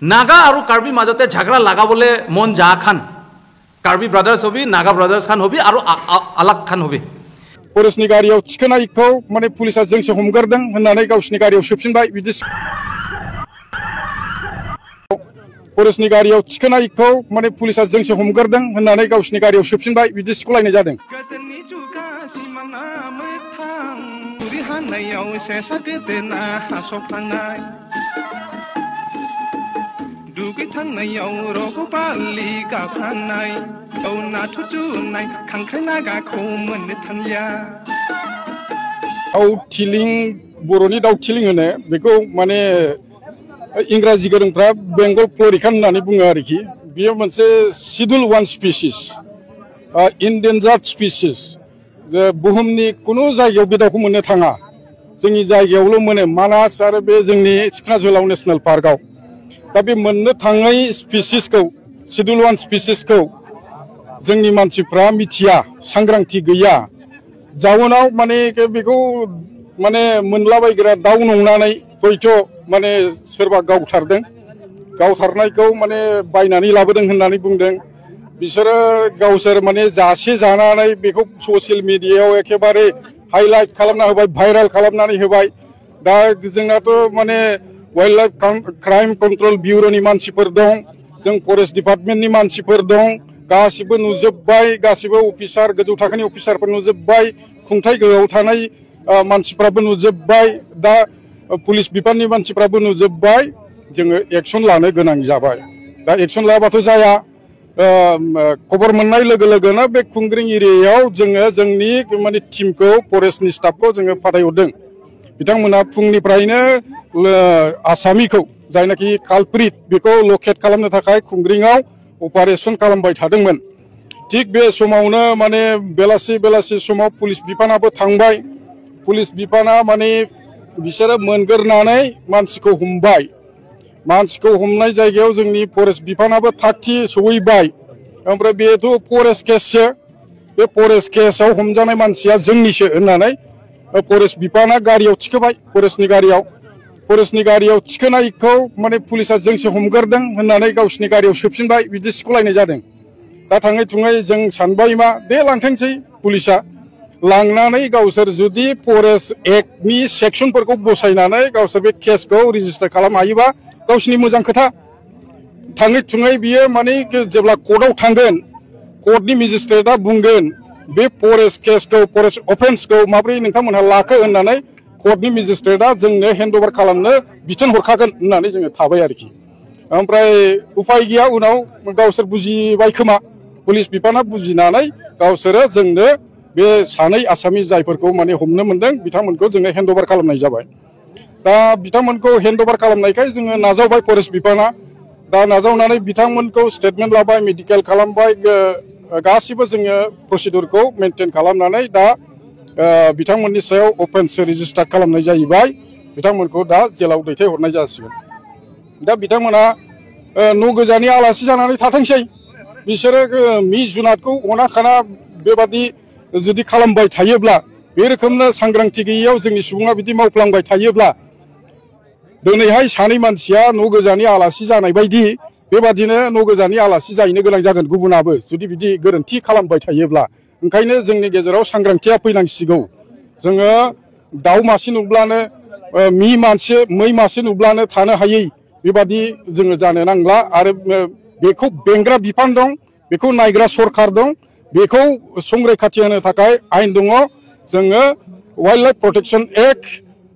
नागा और कार्बी মাজতে झगड़ा लगाबले मन जा खान कार्बी ब्रादार्स हबी नागा ब्रादार्स खान हबी और अलग खान हबी पुलिसनि गारियाव थिखोनायखौ माने पुलिसा जोंसो हमगारदों होननानै गावसिनि गारियाव सोबसिनबाय बिदि पुलिसनि गारियाव थिखोनायखौ माने पुलिसा जोंसो हमगारदों होननानै गावसिनि गारियाव सोबसिनबाय बिदि सिख'लायनाय जादों दाउथिलिं बर'नि दाउथिलिं होनो बेखौ माने इंराजि गोरोंफ्रा बेंगल फ्लरिकान होननानै बुङो आरोखि बेयो मोनसे शिड्यूल 1 स्पीशीज इन्डेन्जार्ड स्पीशीज जे बुहुमनि कुनु जायगायाव बे दाउखौ मोननो थाङा जोंनि जायगायावल' मोनो मानास आरो बे जोंनि सिखना जोहोलाव नेशनेल पार्कआव दा बे मोननो थाङै स्पीशीजखौ शिड्यूल 1 स्पीशीजखौ जोंनि मानसिफ्रा मिथिया सांग्रांथि गैया जाउनाव माने बेखौ माने मोनलाबायग्रा दाउ नंनानै हयथ' माने सोरबा गावथारनायखौ माने बायनानै लाबोदों होननानै बुंदों बिसोरो गावसोर माने जासे जानानै बेखौ ससियेल मिडियायाव एखेबारे हाइलाइट खालामना होबाय भाइराल खालामनानै होबाय दा जोंनाथ' माने वाइल्ड लाइफ क्राइम कंट्रोल ब्यूरोनि मानसिफोर दं जों फरेस्ट डिपार्टमेन्टनि मानसिफोर दं गासिबो नुजोब्बाय गासिबो अफिसार गोजौ थाखोनि अफिसारफोर नुजोब्बाय खुंथाय गोहोआव थानाय मानसिफ्राबो नुजोब्बाय दा पुलिस बिफाननि मानसिफ्राबो नुजोब्बाय जोङो एक्शन लानो गोनां जाबाय दा एक्शन लायाबाथ' जाया खबर मोननाय लोगो लोगोनो बे खुंग्रिं एरियायाव जोङो जोंनि माने टीमखौ फरेस्टनि स्टाफखौ जोङो फाथायहरदों बिथांमोना फुंनिफ्रायनो आसामिखौ जायनाखि कालप्रिट बेखौ लकेट खालामनो थाखाय खुंग्रिंआव अपारेशन खालामबाय थादोंमोन थिग बे समावनो माने बेलासि समाव पुलिस बिफानाबो थांबाय पुलिस बिफाना माने बिसोरो मोनगोरनानै मानसिखौ हमबाय मानसिखौ हमनाय जायगायाव जोंनि फरेस्ट बिफानाबो थागथि सहैबाय ओमफ्राय बेथ' फरेस्ट केससो बे फरेस्ट केसाव हमजानाय मानसिया जोंनिसो होननानै फरेस्ट बिफाना गारियाव थिखोबाय फरेस्टनि गारियाव थिखोनायखौ माने पुलिसा जोंसो हमगारदों होननानै गावसिनि गारियाव सोबसिनबाय बिदि सिख'लायनाय जादों दा थाङै थुङै जों सानबाय मा दे लांथोंसै पुलिसा लांनानै गावसोर जुदि फरेस्ट एक्टनि सेक्सनफोरखौ बसायनानै गावसोर बे केसखौ रेजिस्टार खालामनो हायोबा गावसिनि मोजां खोथा थाङै थुङै बियो माने जेब्ला कर्टआव थांगोन कर्टनि मेजिस्ट्रेटआ बुंगोन बे फरेस्ट केसखौ फरेस्ट अफेन्सखौ माब्रै नोंथांमोनहा लाखो होननानै कर्टनि मेजिस्ट्रेटआ जोंनो हेन्डअभार खालामनो बिथोन हरखागोन होननानै जोङो थाबाय आरोखि ओमफ्राय उफाय गैया उनाव गावसोर बुजिबाय खोमा पुलिस बिफाना बुजिनानै गावसोरो जोंनो बे सानै आसामी जायफोरखौ माने हमनो मोनदों बिथांमोनखौ जोङो हेन्डअभार खालामनाय जाबाय दा बिथांमोनखौ हेन्डअभार खालामनायखाय जोङो नाजावबाय फरेस्ट बिफाना दा नाजावनानै बिथांमोनखौ स्टेटमेन्ट लाबाय मेडिकेल खालामबाय गासिबो जोङो प्रसिडिउरखौ मेनटेन खालामनानै दा बिथांमोननि सायाव अफेन्स रेजिस्टार खालामनाय जाहैबाय बिथांमोनखौ दा जेलाव दैथायहरनाय जासिगोन दा बिथांमोना न' गोजानि आलासि जानानै थाथोंसै बिसोरो मि जुनादखौ अना खाना बेबादि जुदि खालामबाय थायोब्ला बे रोखोमनो सांग्रांथि गैयैयाव जोंनि सुबुङा बिदि मावफ्लांबाय थायोब्ला दिनैहाय सानै मानसिया न' गोजानि आलासि जानाय बायदि बेबादिनो न' गोजानि आलासि जाहैनो गोनां जागोन गुबुनाबो जुदि बिदि गोरोन्थि खालामबाय थायोब्ला ओंखायनो जोंनि गेजेराव सांग्रांथिया फैनांसिगौ जोङो दाउ मासे नुब्लानो मै मासे नुब्लानो थानो हायै बेबादि जोङो जानो नांला आरो बेखौ बेंग्रा बिफान दं बेखौ नायग्रा सरखार दं बेखौ संरैखाथि होनो थाखाय आयेन दङ जोङो वाइल्ड लाइफ प्रोटेक्शन एक्ट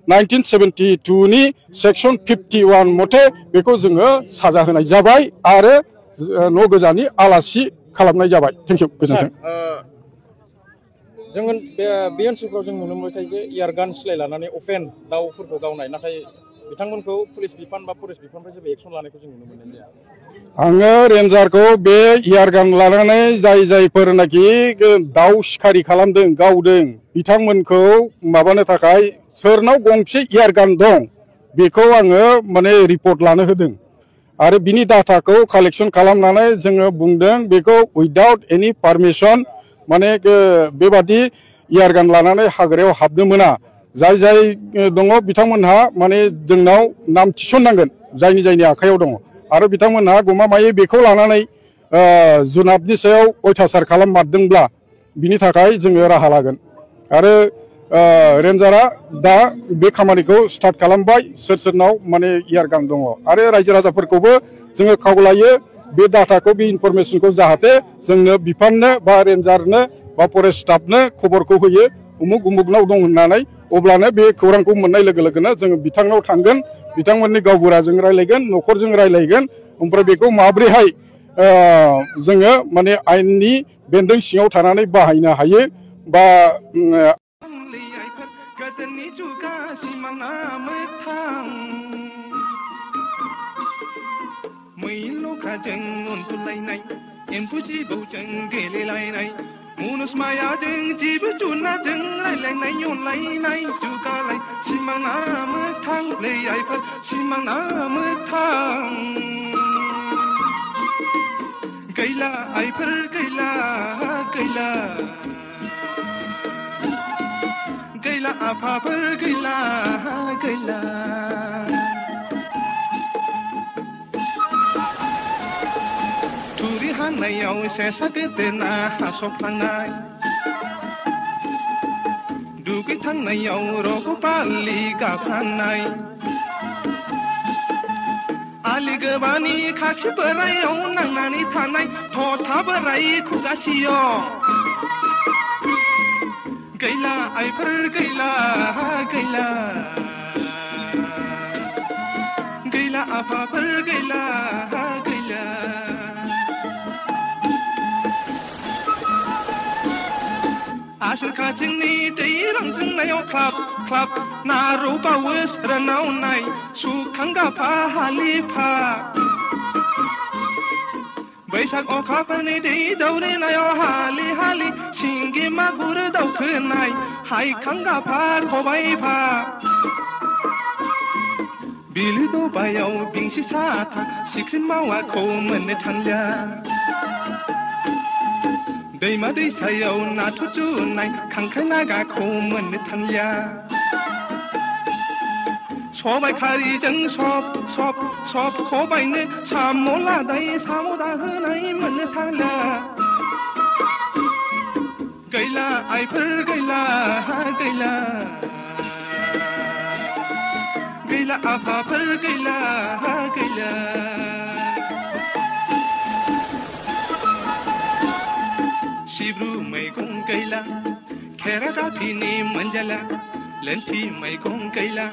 1972 नि सेक्शन 51 मथे बेखौ जोङो साजा होनाय जाबाय आरो न' गोजानि आलासि खालामनाय जाबाय थेंक इउ गोजोन्थों जोङो बे ओनसोलफ्राव जों नुनो मोनबाय जे इयारगान सिलाय लानानै अफेन दाउफोरखौ गावनाय नाथाय बिथांमोनखौ पुलिस बिफान बा फरेस्ट बिफाननिफ्राय जेबो एक्सन लानायखौ जों नुनो मोननाय जाया आङो रेन्जारखौ बे इयारगान लानानै जायफोरनाखि दाउ सिखारि खालामदों गावदों बिथांमोनखौ माबानो थाखाय सोरनाव गंसे इयारगान दं बेखौ आङो माने रिपर्ट लानो होदों आरो बिनि डाटाखौ कालेक्शन खालामनानै जोङो बुंदों बेखौ उइदाउट एनि पारमिशन माने बेबादि इयारगान लानानै हाग्रायाव हाबनो मोना जाय दङ बिथांमोनहा माने जोंनाव नाम थिसननांगोन जायनि आखायाव दङ आरो बिथांमोनहा गमामायै बेखौ लानानै जुनादनि सायाव अयथासार खालाममारदोंब्ला बिनि थाखाय जोङो राहा लागोन आरो रेन्जारा दा बे खामानिखौ स्टार्ट खालामबाय सोर सोरनाव माने इयारगान दङ आरो रायजो राजाफोरखौबो जोङो खावलायो बे डाटाखौ बे इनफरमेशनखौ जाहाथे जोंनो बिफाननो बा रेन्जारनो बा फरेस्ट स्टाफनो खबरखौ होयो उमुक उमुकनाव दं होननानै अब्लानो बे खौरांखौ मोननाय लोगो लोगोनो जोङो बिथांनाव थांगोन बिथांमोननि गावबुराजों रायलायगोन न'खरजों रायलायगोन ओमफ्राय बेखौ माब्रैहाय जोङो माने आयेननि बेन्दों सिङाव थानानै बाहायनो हायो बा मुनुस मायाजों जिबो जुनारजों रायलायनाय अनलायनाय जुगालाय सिमां ना मोगथां लै आइफोर सिमां ना मोगथां गैला आइफोर गैला गैला गैला आफाफोर गैला गैला तुरि हानायाव सेसा गेदेरना हास'फ्लांनाय दुगैथांनायाव रग' बालि गाफ्रांनाय आलि गोबानि खाखि बोरायाव नांनानै थानाय थथा बोराय खुगासिय गैला आइफोर गैला गैला गैला आफाफोर गैला गैला आसुर खाथिंनि दै रंजोंनायाव ख्लाब ख्लाब नारौ बावो सोरनावनाय सुखां गाफा हालिफा बैसाग अखाफोरनि दै दौरिनायाव हालि हालि सिंगि मागुर दावखोनाय हायखां गाफा खबाइफा बिलो दबायाव बिंसि साथा सिख्रि मावाखौ मोननो थांलिया दैमा दैसायाव नाथुर जुनाय खांख्राइ नागाखौ मोननो थांलिया सबाय खारिजों सब सब सब खबाइनो साम' लादाय साम' दाहोनाय मोननो थांलिया गैला आइफोर गैला गैला गैला आफाफोर गैला गैला सिब्रु मैगं गैला खेरादाफिनि मोनजाला लोन्थि मैगं गैला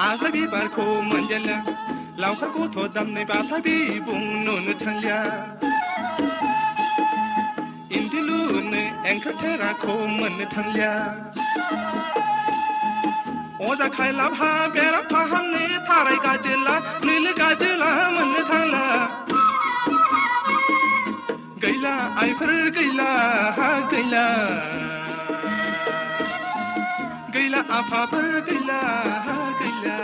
आगोल बिबारखौ मोनजाला लावखार गथ' दामनाय बाथा बिबुं नुनो थांलिया इन्दि लुनो एंखोर थेराखौ मोननो थांलिया अजा खायलाबहा बेरा फाहामनो थाराय गाजोला नोलो गाजोला मोननो थांला गैला आइफोर गैला गैला गैला आफाफोर गैला गैला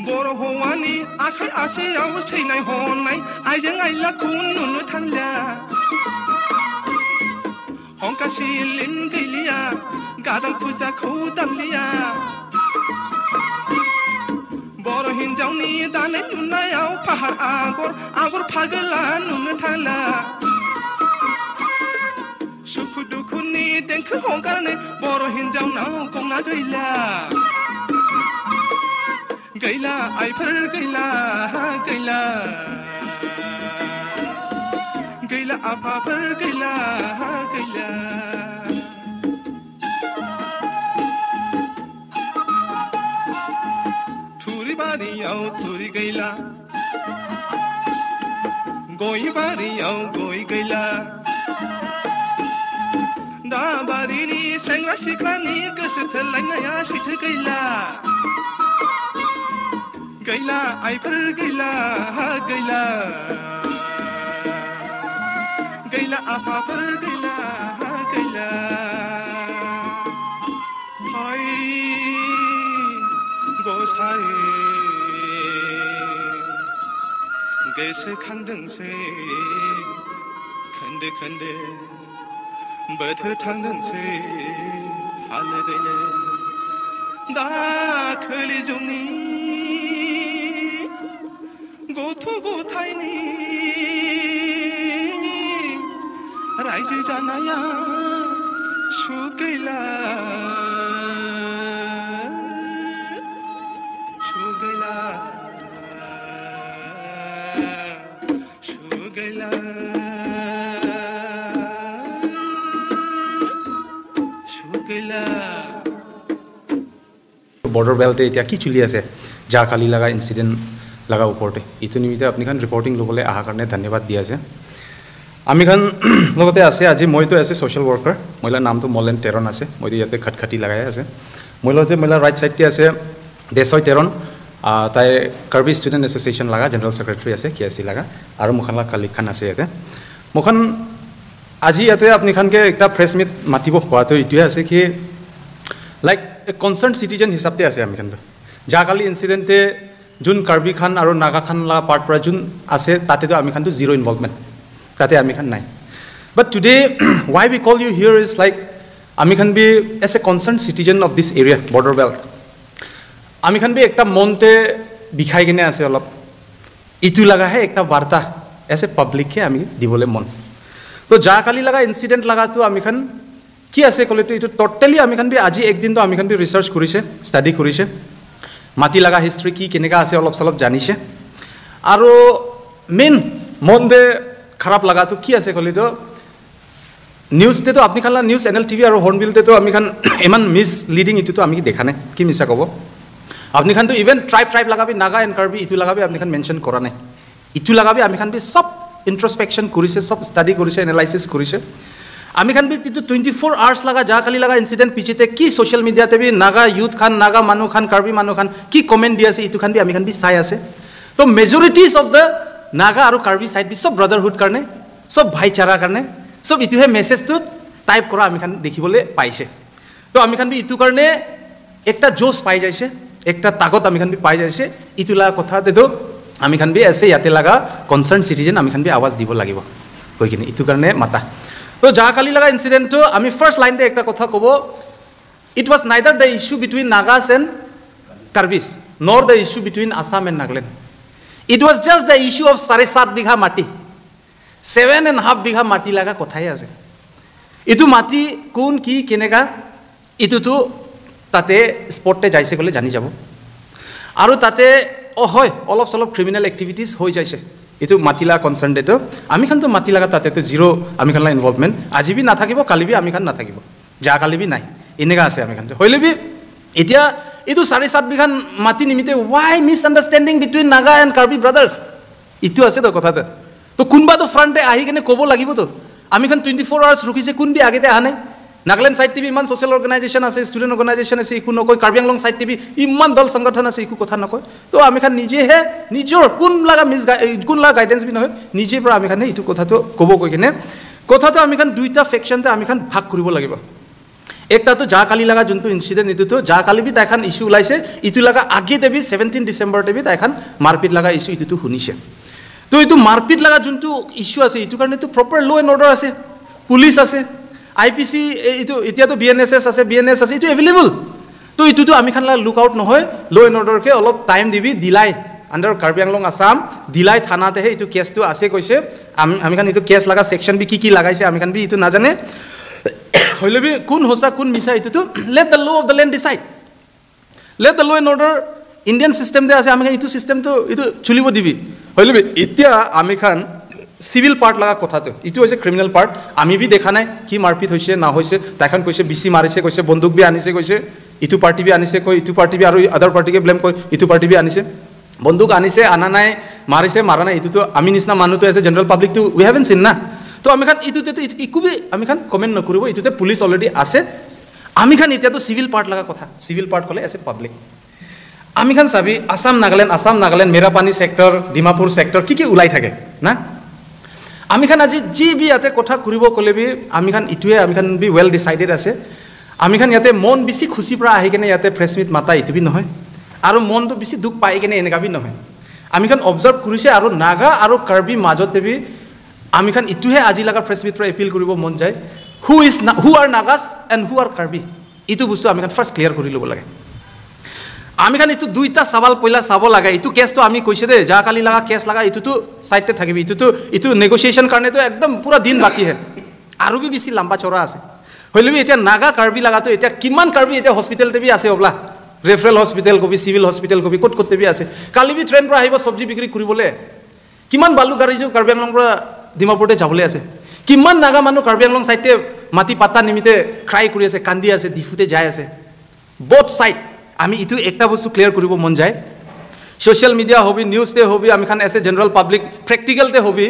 बर' हौवानि आखाइ आसियाव सैनाय हनाय आइजें आइलाखौ नुनो थांलिया हंका सिलिम गैलिया गादां फुजाखौ दामलिया बर' हिन्जावनि दानाय लुनायाव फाहार आगर आगर फागोला नुनो थांला सुखु दुखुनि देंखो हगारनो बर' हिन्जावनाव गंना गैला गैला आइफोर गैला गैला गैला आफाफोर गैला गैला थुरि बारियाव थुरि गैला गय बारियाव गय गैला दा बारिनि सेंग्रा सिख्लानि गोसो थोलायनाया सैथो गैला गैला आइफोर गैला गैला गैला आफाफोर गैला गैला हाय गसाय गोसोखांदोंसै खोन्दो खोन्दो बोथोर थांदोंसै हालो दैलो दाखोलि जुगनि गथ' गथायनि रायजो जानाया सुख गैला सुख गैला सुख गैला सुख गैला बॉर्डर बेल्टे इतना कि चलि आछे जाखाली लगा इन्सिडेंट लगा ऊपरते इतु निमित्ते आपनि खान रिपोर्टिंग लबले आहा कारणे धन्यवाद दिया आछे आमी खान लगते आछे আজি मइतो आछे सोशल वर्कर महिला नाम तो मलेन टेरन आछे मइतो याते खटखटी लगाय आछे मइलते महिला राइट साइड ते आछे देसय टेरन ताई कार्बी स्टूडेंट एसोसिएशन लगा जनरल सेक्रेटरी आछे केएससी लगा आरो मुखानला कालिक खान आछे याते मुखान আজি याते आपनि खान के एकटा प्रेस मीट मातिबो होआतो इतुए आछे कि लाइक ए कन्सर्न सिटीजन हिसाबते आछे आमी खान जाकाली इन्सिडेंटे जुन कार्बी खान और नागा खान ला पार्ट पर जुन आछे ताते तो आमी खान तो जीरो इनवल्वमेंट ताते आमी खान नाइ but today why we call you here is like आमी खान बी as a concern citizen of this area border belt आमी खान बी एकटा मनते बिखाइ किने आछे अलप इतु लगा है एकटा वार्ता एज ए पब्लिक के आमी दिबले मन तो जाकाली लगा इन्सिडेंट लगा तो आमी खान कि आछे कले तो इतु टोटली आमी खान बी আজি एक दिन तो आमी खान बी रिसर्च करिছে स्टडी करिছে माटी लगा हिस्ट्री की केनेका आछे अलप सलप जानिছে आरो मेन मन दे खराब लगा तो कि आछे कले तो न्यूज ते तो आपनि खानला न्यूज चैनल टीवी और हॉर्नबिल ते तो आमी खान इमान मिस लीडिंग इतु तो आमी देखा नै कि मिसा कब आपनि खान तो इवन ट्राइब लगा भी नागा एंड कार्बी इतु लगा भी आपनि खान मेंशन करा नै इतु लगा भी आमी खान भी सब इंट्रोस्पेक्शन करिছে सब स्टडी करिছে एनालाइसिस करिছে आमी खान भी 24 आवर्स लगा जाकाली लगा इंसिडेंट पीछे कि सोशल मीडिया ते भी नागा यूथ खान नागा मानु खान कार्बी मानु खान कि कमेंट दिया से इतु खान भी आमी खान भी साइ आसे तो मेजॉरिटीज ऑफ द नागा और कार्बी साइड भी सब ब्रदरहुड करने सब भाईचारा करने सब इतुहे मेसेज तो टाइप करा आमी खान देखिबले पाइছে तो आमी खान भी इतु करने एकटा जोश पाइ जाइছে एकटा ताकत आमी खान भी पाइ जाइছে इतु लगा कथा ते तो आमी खान भी ऐसे याते लगा कन्सर्न सिटीजन आमी खान भी आवाज দিব লাগিব কই কিনে इतु करने माता तो जाकाली लगा इंसिडेंट तो आमी फर्स्ट लाइन दे एकटा कथा कबो it was neither the issue between Nagas and Karbis nor the issue between Assam and Nagaland it was just the issue of 7.5 bigha माटी 7.5 बीघा माटी लगा कथाय आछे इतु माटी कोन की केनेका इतु तो ताते स्पॉटे जाइसे गले जानि जाबो आरो ताते ओ होय অলপ সলপ ক্রিমিনাল एक्टिविटीज হৈ যাইছে इतु माटिला कन्सर्न दे तो आमी खान तो माटी लगा ताते तो जीरो आमी खानला इनवल्वमेंट আজি भी नाथाकिबो काली भी आमी खान नाथाकिबो जा काली भी नाइ इनेगा आछे आमी खान होइले भी इतिया इतु 7.5 बीघा माटी निमिते why misunderstanding between Naga and Karbi brothers इतु आछे तो कथा तो कुनबा तो फ्रंटे आही केने कोबो लागिबो तो आमी खान 24 आवर्स रुकिसे कुन भी आगेते आने नागालैंड साइड टीवी इमान सोशल अर्गेनाइजेशन आछे स्टूडेंट अर्गेनाइजेशन आछे इकु नकय कार्बी आंगलং साइड टीवी इमान दल संगठन आछे इकु कथा नकय तो आमी खान निजे हे निजोर कुन लागा मिस कुन लागा गाइडेंस भी नहय निजे पर आमी खान इतु कथा तो कबो कय किने कथा तो आमी खान दुइटा फैक्शन ते आमी खान भाग करिबो লাগিব एकटा तो जाकाली लगा जुनतो इन्सिडेंट इतु तो जाकाली भी ताइखान इश्यू उलाइसे इतु लगा आगे देबी 17 डिसेम्बर देबी ताइखान मारपिट लगा इश्यू इतु तो हुनिसे तो इतु मारपिट लगा जुनतो इश्यू आछे इतु कारणे तो प्रॉपर लॉ एंड ऑर्डर आछे पुलिस आछे आईपीसी इतु इतिया तो बीएनएसएस आछे बीएनएस आछे इतु अवेलेबल तो इतु तो आमी खानला लुक आउट নহয় लॉ एंड ऑर्डर के অলপ टाइम दिबी दिलाई अंडर कार्बी आंगलং आसाम दिलाई थानाते हे इतु केस तो आछे कइसे आमी खान इतु केस लगा सेक्शन भी की लगाइसे आमी खान भी इतु नाजाने होइले भी कुन होसा कुन मिसा इतु तो let the law of the land decide let the law and order Indian system दे आछे आमी खान इतु सिस्टम तो इतु चुलिबो दिबी होइले भी इतिया आमी खान सिविल पार्ट लगा कथा तो इतु होइसे क्रिमिनल पार्ट आमी भी देखा नै कि मारपिट होइसे ना होइसे ताइखान कइसे बिसी मारिसे कइसे बंदूक भी आनिसे कइसे इतु पार्टी भी आनिसे कय इतु पार्टी भी आरो अदर पार्टी के ब्लेम कय इतु पार्टी भी आनिसे बंदूक आनिसे आना नाय मारिसे मारा नाय इतु तो आमी निसना मानु तो एज जनरल पब्लिक तो वी हैवंट सीन ना तो आमी खान इतु ते इकु भी आमी खान कमेंट न करिबो इतु ते पुलिस अलरेडी आसे आमी खान इतिया तो सिविल पार्ट लगा कथा सिविल पार्ट कले एज ए पब्लिक आमी खान साबी आसाम नागालैंड मेरापानी सेक्टर डिमापुर सेक्टर की उलाई थाके ना आमी खान আজি जी भी याते कथा करिबो कले भी आमी खान इतुए आमी खान भी वेल डिसाइडेड आसे आमी खान याते मन बेसी खुशी পৰা आहि केने याते प्रेस मीट माता इतु भी নহয় आरो मन तो बेसी दुख पाइ केने एनेका भी নহয় आमी खान ऑब्जर्व करिसे आरो नागा आरो कार्बी माजते भी आमी खान इतुहे আজি लगा प्रेस मीट পৰা एपिल करिबो मन जाय who are Nagas and who are Karbi इतु बस्तु आमी खान फर्स्ट क्लियर करि लब लागे আমি খান এইটো দুইটা সৱাল পইলা চাব লাগে এইটো কেছটো আমি কৈছে দে যাকালি লাগা কেছ লাগা এইটোতো সাইডতে থাকিবি এইটো নেগোসিয়েশন কাৰণেতো একদম পুৰা দিন বাকি হে আৰু বি বেছি লম্বা চৰা আছে হইলে এতিয়া নাগা কাৰ্বি লাগাতো এতিয়া কিমান কাৰ্বি এতিয়া হস্পিটেলতে বি আছে অবলা ৰেফাৰেল হস্পিটেল কবি সিভিল হস্পিটেল কবি কত কত বি আছে কালি বি ট্ৰেইন পৰা আহিব সবজি বিক্ৰী কৰিবলে কিমান বালু গাড়ী যে কাৰ্বি আংলং পৰা ডিমাপুৰতে যাবলৈ আছে কিমান নাগা মানুহ কাৰ্বি আংলং সাইডতে মাটি পাতা নিমিতে ক্ৰাই কৰি আছে কান্দি আছে ডিফুতে যায় আছে বোথ সাইড আমি ইটো একটা বস্তু ক্লিয়াৰ কৰিব মন যায় সোশ্যাল মিডিয়া হবি নিউজতে হবি আমি খান এছে জেনারেল পাব্লিক প্র্যাকটিক্যালতে হবি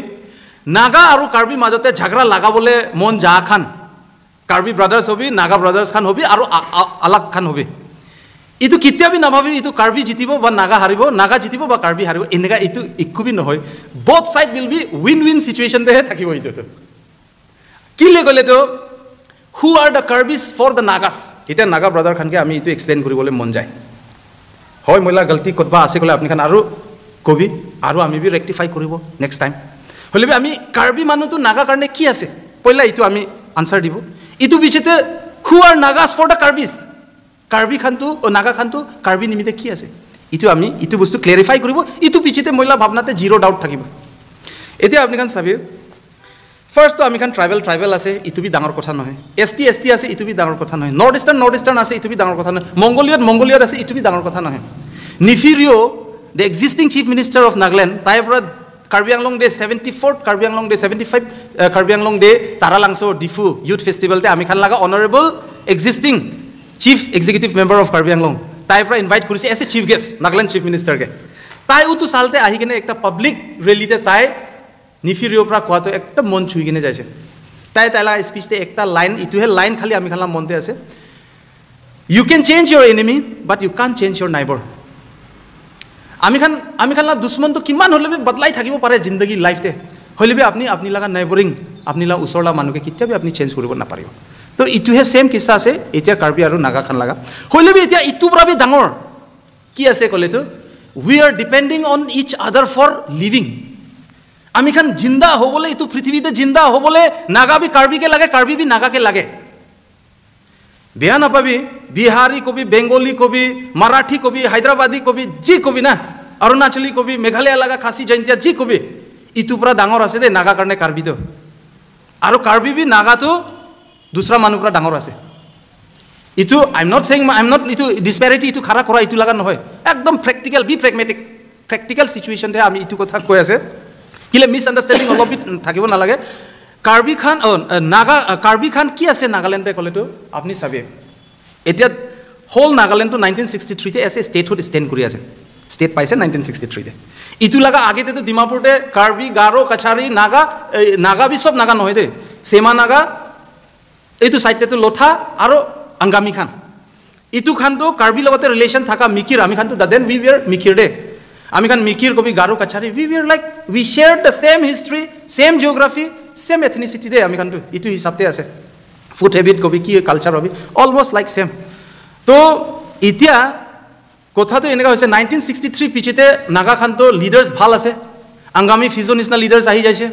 নাগা আৰু কাৰ্বি মাজতে ঝগড়া লাগাবলে মন যা খান কাৰ্বি ব্ৰাদাৰ্স হবি নাগা ব্ৰাদাৰ্স খান হবি আৰু আলাগ খান হবি ইটো কিতিয়াবি নাভাবি ইটো কাৰ্বি জিতিব বা নাগা হাৰিব নাগা জিতিব বা কাৰ্বি হাৰিব এনেকা ইটো ইকুবি নহয় both side will be win win situation দেহে থাকিব ইটো কি লেগলে তো who are the Karbis for the Nagas এটা নাগা ব্রাদার খানকে আমি ইটো এক্সপ্লেইন কৰিবলৈ মন যায় হয় মইলা গলতি কতবা আছে কলে আপনি খান আৰু কবি আৰু আমি বি ৰেক্টিফাই কৰিব নেক্সট টাইম হলিবি আমি কাৰ্বি মানুহটো নাগা কাৰণে কি আছে পইলা ইটো আমি আনসাৰ দিব ইটো বিচতে who are Nagas for the Karbis Karbi খানটো ও নাগা খানটো কাৰ্বি নিমিতে কি আছে ইটো আমি ইটো বস্তু ক্লিয়াৰিফাই কৰিব ইটো পিছতে মইলা ভাবনাতে জিরো ডাউট থাকিব এতিয়া আপনি খান সাবি ফার্স্ট তো আমি খান ট্রাইবেল আছে ইটো বি ডাঙৰ কথা নহয় এসটি আছে ইটো বি ডাঙৰ কথা নহয় নৰ্থ ইস্টাৰ্ন আছে ইটো বি ডাঙৰ কথা নহয় মঙ্গোলিয়াত আছে ইটো বি ডাঙৰ কথা নহয় Neiphiu Rio the existing chief minister of Nagaland তাইৰ পৰা Karbi Anglong day 74th Karbi Anglong day 75 Karbi Anglong day Taralangso Diphu youth ফেষ্টিভেলতে আমি খান লাগা honourable existing chief executive member of Karbi Anglong তাইৰ পৰা ইনভাইট কৰিছে as a chief guest Nagaland chief মিনিষ্টাৰকে তাই উতো সালতে আহি কিনে একটা পাব্লিক ৰেলীতে তাই নিফিৰিও পৰা কোৱাটো একদম মন ছুই কিনে যাইছে তাইলা স্পিচতে একটা লাইন ইটোহে লাইন খালি আমি খালা মনতে আছে you can change your enemy but you can't change your neighbour আমি খালা দুশ্মন তো কিমান হলে বদলাই থাকিব পাৰে জিন্দগী লাইফতে হলিবি আপনি লাগা নাইবৰিং আপনি লাগা ওচৰলা মানুহকে কিতিয়াবি আপনি চেঞ্জ কৰিব নাপাৰিব তো ইটোহে সেম কিছা আছে এতিয়া কাৰ্বি আৰু নাগা খান লাগা হলিবি এতিয়া ইটো পৰাবি ডাঙৰ কি আছে কলে তো we are depending on each other for living আমি খান জিন্দা হবলে ইটো পৃথিবীতে জিন্দা হবলে নাগা বি কাৰ্বিকে লাগে কাৰ্বি বি নাগাকে লাগে বেয়া নাপাবি বিহাৰী কবি বেংগলী কবি মাৰাঠী কবি হায়দৰাবাদী কবি যি কবি না অৰুণাচলী কবি মেঘালয় লাগা খাসী জয়ন্তীয়া যি কবি ইটো পৰা ডাঙৰ আছে দে নাগা কাৰণে কাৰ্বি তো আৰু কাৰ্বি বি নাগাটো দুসৰা মানুহ পৰা ডাঙৰ আছে ইটো I am not saying I am not ইটো ডিসপ্যারিটি ইটো খাৰা কৰা ইটো লাগা নহয় একদম practical be pragmatic practical situation দে আমি ইটো কথা কৈ আছে কিলে মিস আন্ডারস্ট্যান্ডিং অলপ বি থাকিব না লাগে কাৰ্বি খান নাগা কাৰ্বি খান কি আছে নাগালেণ্ডে কলে তো আপনি চাবে এতিয়া হোল নাগালেণ্ড 1963 তে এসে স্টেটহুড স্ট্যান্ড কৰি আছে স্টেট পাইছে 1963 তে ইটো লাগা আগেতে তো ডিমাপুৰতে কাৰ্বি গাৰো কছাৰী নাগা বি সব নাগা নহয় দে সেমা নাগা এইটো সাইডতে তো লোথা আৰু আংগামী খান ইটো খান তো কাৰ্বি লগতে ৰিলেশন থাকা মিকিৰ আমি খান তো দেন উই ওয়াৰ মিকিৰ দে আমি খান মিকিৰ কবি Garo Kachari we were like we share the same history same geography same ethnicity দে আমি খান তো ইটো হিসাবতে আছে ফুড হ্যাবিট কবি কি culture hobby almost like same তো ইতিয়া কথাটো এনেকা হৈছে 1963 পিছতে নাগা খান তো লিডার্স ভাল আছে আংগামী ফিজো নিচিনা লিডার্স আহি যাইছে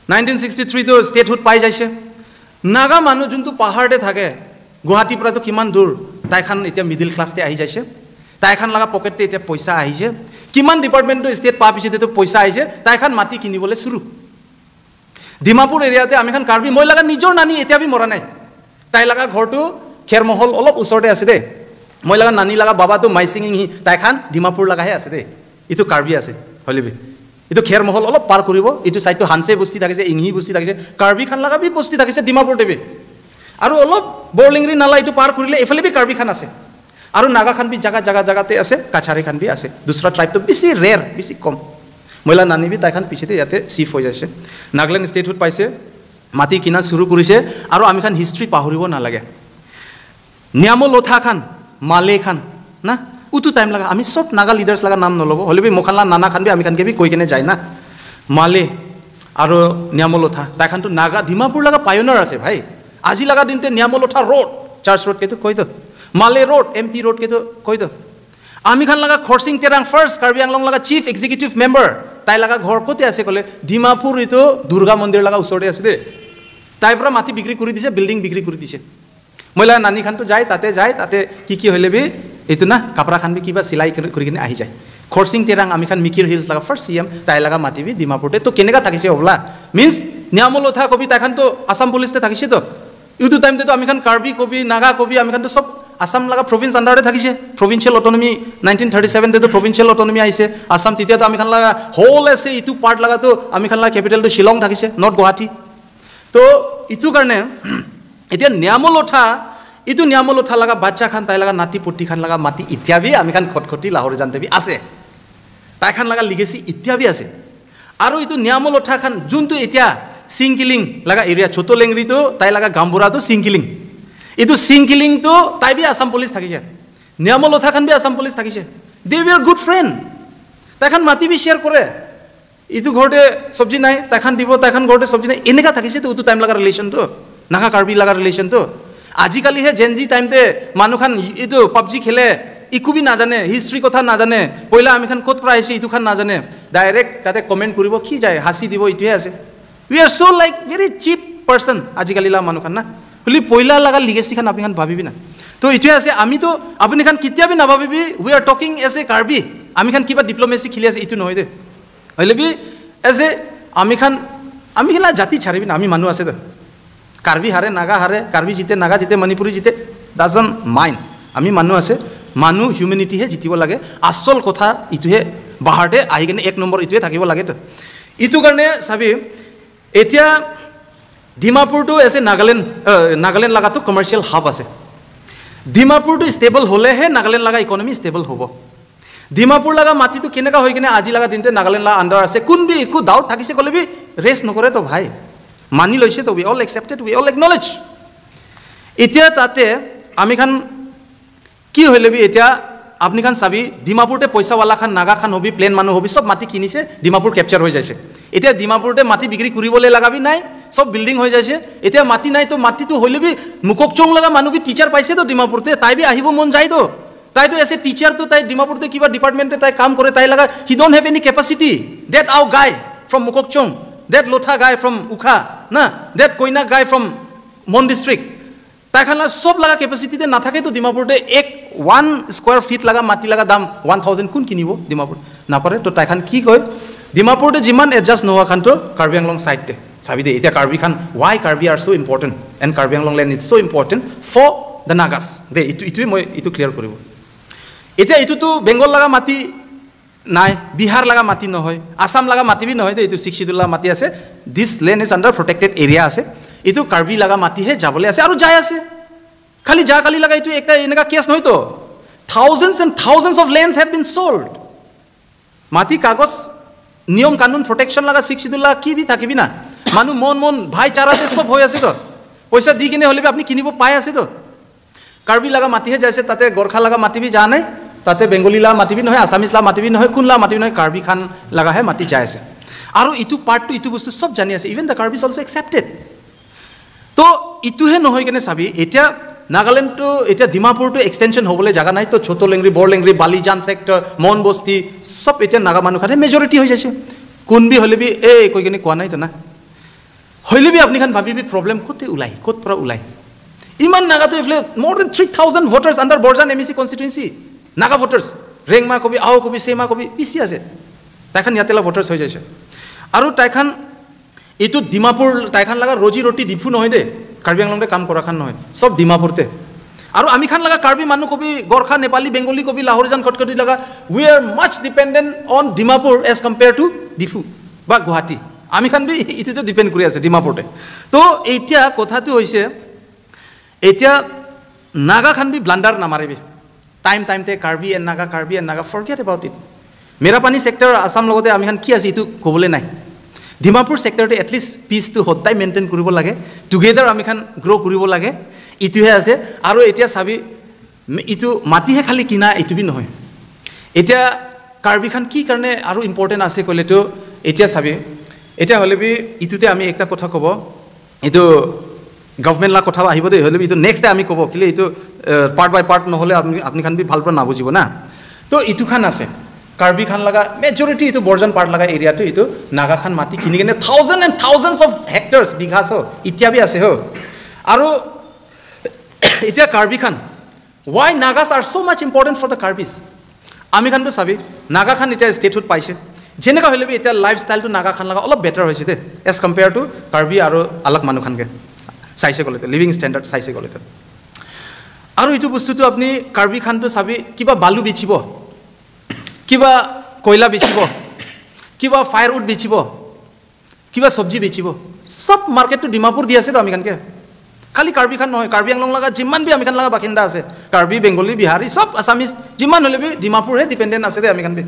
1963 তো স্টেটহুড পাই যাইছে নাগা মানুহ যোনটো পাহাৰতে থাকে গুৱাহাটীৰ পৰা তো কিমান দূৰ তাইখান এতিয়া মিডল ক্লাছতে আহি যাইছে তাইখান লাগা পকেটতে এতিয়া পইচা আহিছে কিমান ডিপাৰ্টমেণ্ট স্টেট পা পিছতে তো পইচা আহিছে তাইখান মাটি কিনিবলৈ শুৰু ডিমাপুৰ এৰিয়াতে আমি খান কাৰ্বি মই লাগা নিজৰ নানি এতিয়া বি মৰা নাই তাই লাগা ঘৰটো খেৰমহল অলপ ওচৰতে আছে দে মই লাগা নানি লাগা বাবা তো মাইচিঙিং হি তাইখান ডিমাপুৰ লাগাহে আছে দে ইটো কাৰ্বি আছে হলিবি ইটো খেৰমহল অলপ পাৰ কৰিব ইটো সাইডটো হানসে বস্তি থাকিছে ইংহি বস্তি থাকিছে কাৰ্বি খান লাগা বি বস্তি থাকিছে ডিমাপুৰ দেবি আৰু অলপ বৰলিংৰি নালা ইটো পাৰ কৰিলে এফালে বি কাৰ্বি খান আছে আৰু নাগা খান বি জাগাতে আছে কাছাৰী খান বি আছে দুসৰা ট্ৰাইব তো বেছি ৰেৰ বেছি কম মহিলা নানি বি তাইখান পিছতে ইয়াতে চিফ হৈ যাইছে নাগালেণ্ড স্টেটহুড পাইছে মাটি কিনা শুরু কৰিছে আৰু আমি খান হিষ্ট্ৰি পাহৰিব নালাগে নিয়ামো লোথা খান মালে খান না উটো টাইম লাগা আমি সব নাগা লিডার্স লাগা নাম নলব হলে বি মোখানলা নানা খান বি আমি খানকে বি কৈ কেনে যায় না মালে আৰু নিয়ামো লোথা তাইখান তো নাগা ডিমাপুৰ লাগা পায়োনিয়ার আছে ভাই আজি লাগা দিনতে নিয়ামো লোথা রোড চার্চ রোড কে তো কই তো মালে রোড এমপি রোড কে তো কই তো আমি খান লাগা খৰসিং তেৰাং ফাৰ্স্ট কাৰ্বি আংলং লাগা চিফ এক্সিকিউটিভ মেম্বাৰ তাই লাগা ঘৰ কতে আছে কলে ডিমাপুৰ ইটো দুৰ্গা মন্দিৰ লাগা ওচৰতে আছে দে তাই পৰা মাটি বিক্ৰী কৰি দিছে বিল্ডিং বিক্ৰী কৰি দিছে মহিলা নানি খান তো যায় তাতে কি হইলে বি এইটো না কাপড়া খান বি কিবা সিলাই কৰি কিনে আহি যায় খৰচিং তেৰাং আমি খান মিকিৰ হিলছ লাগা ফাৰ্ষ্ট CM তাই লাগা মাতিবি ডিমাপুৰতে তো কেনেকা থাকিছে হবলা মিন্স নিয়ামলথা কবি তাইখান তো আসাম পুলিচতে থাকিছে তো ইউটো টাইমতে তো আমি খান কাৰ্বি কবি নাগা কবি আমি খান তো সব আসাম লাগা প্ৰভিন্স আন্ডাৰতে থাকিছে প্ৰভিন্সিয়েল অটনমি 1937 তে তো প্ৰভিন্সিয়েল অটনমি আহিছে আসাম তেতিয়া তো আমি খান লাগা হোল আছে ইটো পাৰ্ট লাগা তো আমি খান লাগা ক্যাপিটাল তো শিলং থাকিছে নট গুৱাহাটী তো ইটো কাৰণে এতিয়া নিয়ামলথা ইটো নিয়ামলথা লাগা বাচ্চা খান তাই লাগা নাতি পুতি খান লাগা মাটি ইত্যাবি আমি খান খটখটি লাহোৰ জানতেবি আছে তাই খান লাগা লিগেসি ইত্যাবি আছে আৰু ইটো নিয়ামলথা খান যোনটো এতিয়া সিংকিলিং লাগা এৰিয়া ছোট লেংৰি তো তাই লাগা গাম্বুৰা তো সিংকিলিং ইটো সিংকিলিং তো তাই বি আসাম পুলিচ থাকিছে নিয়ামলথা খান বি আসাম পুলিচ থাকিছে দে উইয়ার গুড ফ্রেন্ড তাই খান মাটি বি শেয়ার কৰে ইটো ঘৰতে সবজি নাই তাই খান দিব তাই খান ঘৰতে সবজি নাই এনেকা থাকিছে তো উটো টাইম লাগা ৰিলেশন তো নাগা কাৰ্বি লাগা ৰিলেশন তো আজিকালি হে জেনজি টাইমতে মানুহ খান ইটো পাবজি খেলে ইকু বি নাজানে হিষ্ট্রি কথা নাজানে পইলা আমি খান ক'ত পৰা আহিছে ইটো খান নাজানে ডাইৰেক্ট তাতে কমেন্ট কৰিব কি যায় হাসি দিব ইটোহে আছে we are so like very cheap person আজিকালি লা মানুহ খান না হলি পইলা লাগা লিগেসি খান আপনি খান ভাবিবি না তো ইটোহে আছে আমি তো আপনি খান কিতিয়াবি না ভাবিবি we are talking as a Karbi আমি খান কিবা ডিপ্লোমেসি খেলি আছে ইটো নহয় দে হইলে বি এজ এ আমি খান জাতি ছাড়িবি না আমি মানুহ আছে তো কাৰ্বি হাৰে নাগা হাৰে কাৰ্বি জিতে নাগা জিতে মণিপুৰী জিতে ডাজন্ট মাইন্ড আমি মানুহ আছে মানুহ হিউম্যানিটিহে জিতিব লাগে আসল কথা ইটোহে বাহাৰতে আহি কিনে এক নম্বৰ ইটোহে থাকিব লাগে তো ইটো কাৰণে চাবি এতিয়া ডিমাপুৰটো এছে নাগালেণ্ড লাগাটো কমাৰ্চিয়েল হাব আছে ডিমাপুৰটো ষ্টেবল হ'লেহে নাগালেণ্ড লাগা ইকনমি ষ্টেবল হ'ব ডিমাপুৰ লাগা মাটিটো কেনেকা হৈ কিনে আজি লাগা দিনতে নাগালেণ্ড লাগা আন্ডাৰ আছে কোন বি একো ডাউট থাকিছে ক'লে বি ৰেষ্ট নকৰে তো ভাই মানি লৈছে তো উই অল একসেপ্টেড উই অল একনলেজ এতিয়া তাতে আমি খান কি হইলে বি এতিয়া আপনি খান চাবি ডিমাপুৰতে পইচাৱালা খান নাগা খান হবি প্লেন মানুহ হবি সব মাটি কিনিছে ডিমাপুৰ ক্যাপচাৰ হৈ যাইছে এতিয়া ডিমাপুৰতে মাটি বিক্ৰী কৰিবলৈ লাগাবি নাই সব বিল্ডিং হৈ যাইছে এতিয়া মাটি নাই তো মাটিটো হইলে বি মুককচং লাগা মানুহ বি টিচাৰ পাইছে তো ডিমাপুৰতে তাই বি আহিব মন যায় তো তাই তো এসে টিচাৰ তো তাই ডিমাপুৰতে কিবা ডিপাৰ্টমেন্টে তাই কাম কৰে তাই লাগা হি don't have any capacity that আউ গাই ফ্রম মুককচং দ্যাট লোথা গাই ফ্রম উখা না দ্যাট কইনা গাই ফ্রম মন ডিস্ট্রিক্ট তাই খান সব লাগা ক্যাপাসিটিতে না থাকে তো ডিমাপুরতে 1 স্কয়ার ফিট লাগা মাটি লাগা দাম 1000 কোন কিনিব ডিমাপুর না পারে তো তাই খান কি কয় ডিমাপুরতে জিমান এডজাস্ট নোৱা খান তো কাৰ্বি আংলং সাইডতে চাবি দে এটা কাৰ্বি খান why Karbi are so important and Karbi Anglong land is so important for the Nagas দে ইটোই মই ইটো ক্লিয়াৰ কৰিব এটা ইটো তো বেঙ্গল লাগা মাটি নাই বিহার লাগা মাটি নহয় আসাম লাগা মাটি বি নহয় দে ইটো 62 লাগা মাটি আছে this land is under protected area আছে ইটো কাৰ্বি লাগা মাটি হে যাবলে আছে আৰু যায় আছে খালি যা কালি লাগা ইটো একটা এনেকা কেস নহয় তো thousands and thousands of lands have been sold মাটি কাগজ নিয়ম কানুন প্রটেকশন লাগা 62 লাগা কি বি থাকিবি না মানুহ মন ভাইচাৰাতে সব হৈ আছে তো পইচা দি কিনে হলে আপনি কিনিব পাই আছে তো কাৰ্বি লাগা মাটি হে যাইছে তাতে গোৰখা লাগা মাটি বি যা নাই তাতে বেঙ্গলী লাগা মাটি বি নহয় আসামিজ লাগা মাটি বি নহয় কোন লাগা মাটি বি নহয় কাৰ্বি খান লাগা হে মাটি যায় আছে আৰু ইটো পাৰ্টটো ইটো বস্তু সব জানি আছে ইভেন দ্য কাৰ্বিজ অলসো একসেপ্টেড তো ইটোহে নহয় কেনে চাবি এতিয়া নাগালেণ্ড তো এতিয়া ডিমাপুৰটো এক্সটেনশন হ'বলৈ জাগা নাই তো ছোট লেংৰি বৰ লেংৰি বালিজান সেক্টৰ মন বস্তি সব এতিয়া নাগা মানুহ খানে মেজৰিটি হৈ যাইছে কোন বি হলে বি এই কৈ কিনে কোৱা নাই তো না হইলে বি আপনি খান ভাবিবি প্ৰবলেম কোতে উলাই কোত পৰা উলাই ইমান নাগাটো ইফলে মোৰ then 3000 voters under Borjan MAC constituency Naga voters Rengma কবি আও কবি সেমা কবি পিসি আছে তাইখান ইয়াতেলা ভোটার্স হৈ যাইছে আৰু তাইখান এইটো ডিমাপুৰ তাইখান লাগা ৰজি ৰটি ডিফু নহয় দে কাৰ্বি আংলংতে কাম কৰা খান নহয় সব ডিমাপুৰতে আৰু আমি খান লাগা কাৰ্বি মানুহ কবি গোৰখা নেপালী বেঙ্গলী কবি লাহোৰজান কটকটি লাগা we are much dependent on Dimapur as compare to Diphu বা গুৱাহাটী আমি খান বি ইটোতে ডিপেন্ড কৰি আছে ডিমাপুৰতে তো এতিয়া কথাটো হৈছে এতিয়া নাগা খান বি ব্লান্ডাৰ নামাৰিবি টাইমতে Karbi and Naga forget about it Merapani sector Assam লগতে আমি খান কি আছে ইটো ক'বলৈ নাই ডিমাপুৰ সেক্টৰতে এটলিষ্ট পিচটো সদায় মেইনটেইন কৰিব লাগে টুগেদাৰ আমি খান গ্ৰ' কৰিব লাগে ইটোহে আছে আৰু এতিয়া চাবি ইটো মাটিহে খালি কিনা ইটো বি নহয় এতিয়া কাৰ্বি খান কি কাৰণে আৰু ইম্পৰ্টেণ্ট আছে ক'লেতো এতিয়া চাবি এতিয়া হ'লে বি ইটোতে আমি একটা কথা ক'ব এইটো গভর্নমেন্ট লা কথা আহিব দে হলে ইটো নেক্সট ডে আমি ক'ব কিলে ইটো পার্ট বাই পার্ট নহলে আপনি খান বি ভাল পৰা না বুজিব না তো ইটো খান আছে কাৰ্বি খান লাগা মেজৰিটি ইটো বৰজান পাৰ্ট লাগা এৰিয়াটো ইটো নাগা খান মাটি কিনি কিনে থাউজেন্ড এণ্ড থাউজেন্ডস অফ হেক্টৰস বিঘাস ইত্যাদি আছে আৰু এতিয়া কাৰ্বি খান Why Nagas are so much important for the Karbis? আমি খানটো চাবি নাগা খান এতিয়া ষ্টেটহুড পাইছে যেনেকা হলে বি এতিয়া লাইফষ্টাইলটো নাগা খান লগা অলপ বেটাৰ হৈছে দে এজ কম্পেয়াৰ টু কাৰ্বি আৰু আলাক মানুহ খানকে চাইছে গ'লে লিভিং ষ্টেণ্ডাৰ্ড চাইছে গ'লে আৰু এইটো বস্তুটো আপুনি কাৰ্বি খানটো চাবি কিবা বালু বেচিব কিবা কয়লা বেচিব কিবা ফায়াৰউড বেচিব কিবা চব্জি বেচিব সব মাৰ্কেটটো ডিমাপুৰ দি আছে তো আমি খানকে খালি কাৰ্বি খান নহয় কাৰ্বি আংলং লগা যিমান বি আমি খান লগা বাসিন্দা আছে কাৰ্বি বেংগলী বিহাৰী সব আছামিজ যিমান হলে বি ডিমাপুৰহে ডিপেণ্ডেণ্ট আছে দে আমি খান বি